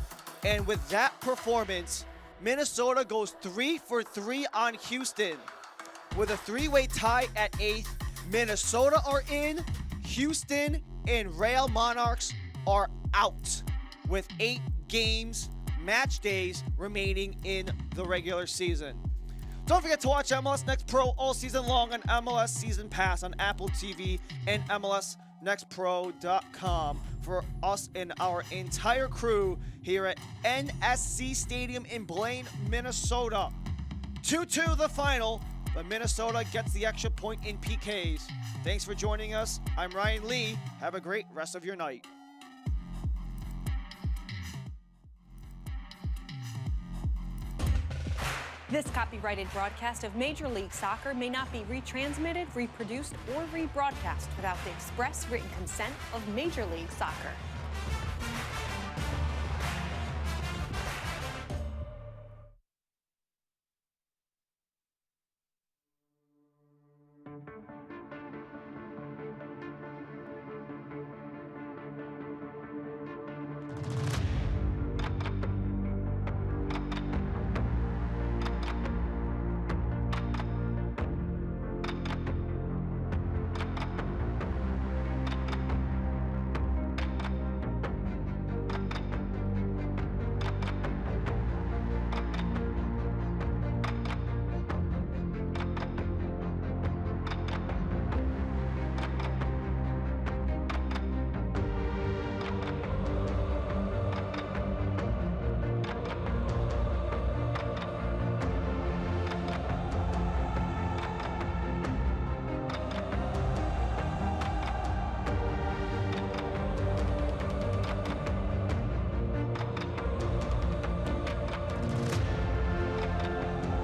And with that performance, Minnesota goes 3 for 3 on Houston. With a 3-way tie at 8th, Minnesota are in, Houston and Real Monarchs are out with 8 games, match days remaining in the regular season. Don't forget to watch MLS Next Pro all season long on MLS Season Pass on Apple TV and MLSNextPro.com for us and our entire crew here at NSC Stadium in Blaine, Minnesota. 2-2 the final, but Minnesota gets the extra point in PKs. Thanks for joining us. I'm Ryan Lee. Have a great rest of your night. This copyrighted broadcast of Major League Soccer may not be retransmitted, reproduced, or rebroadcast without the express written consent of Major League Soccer.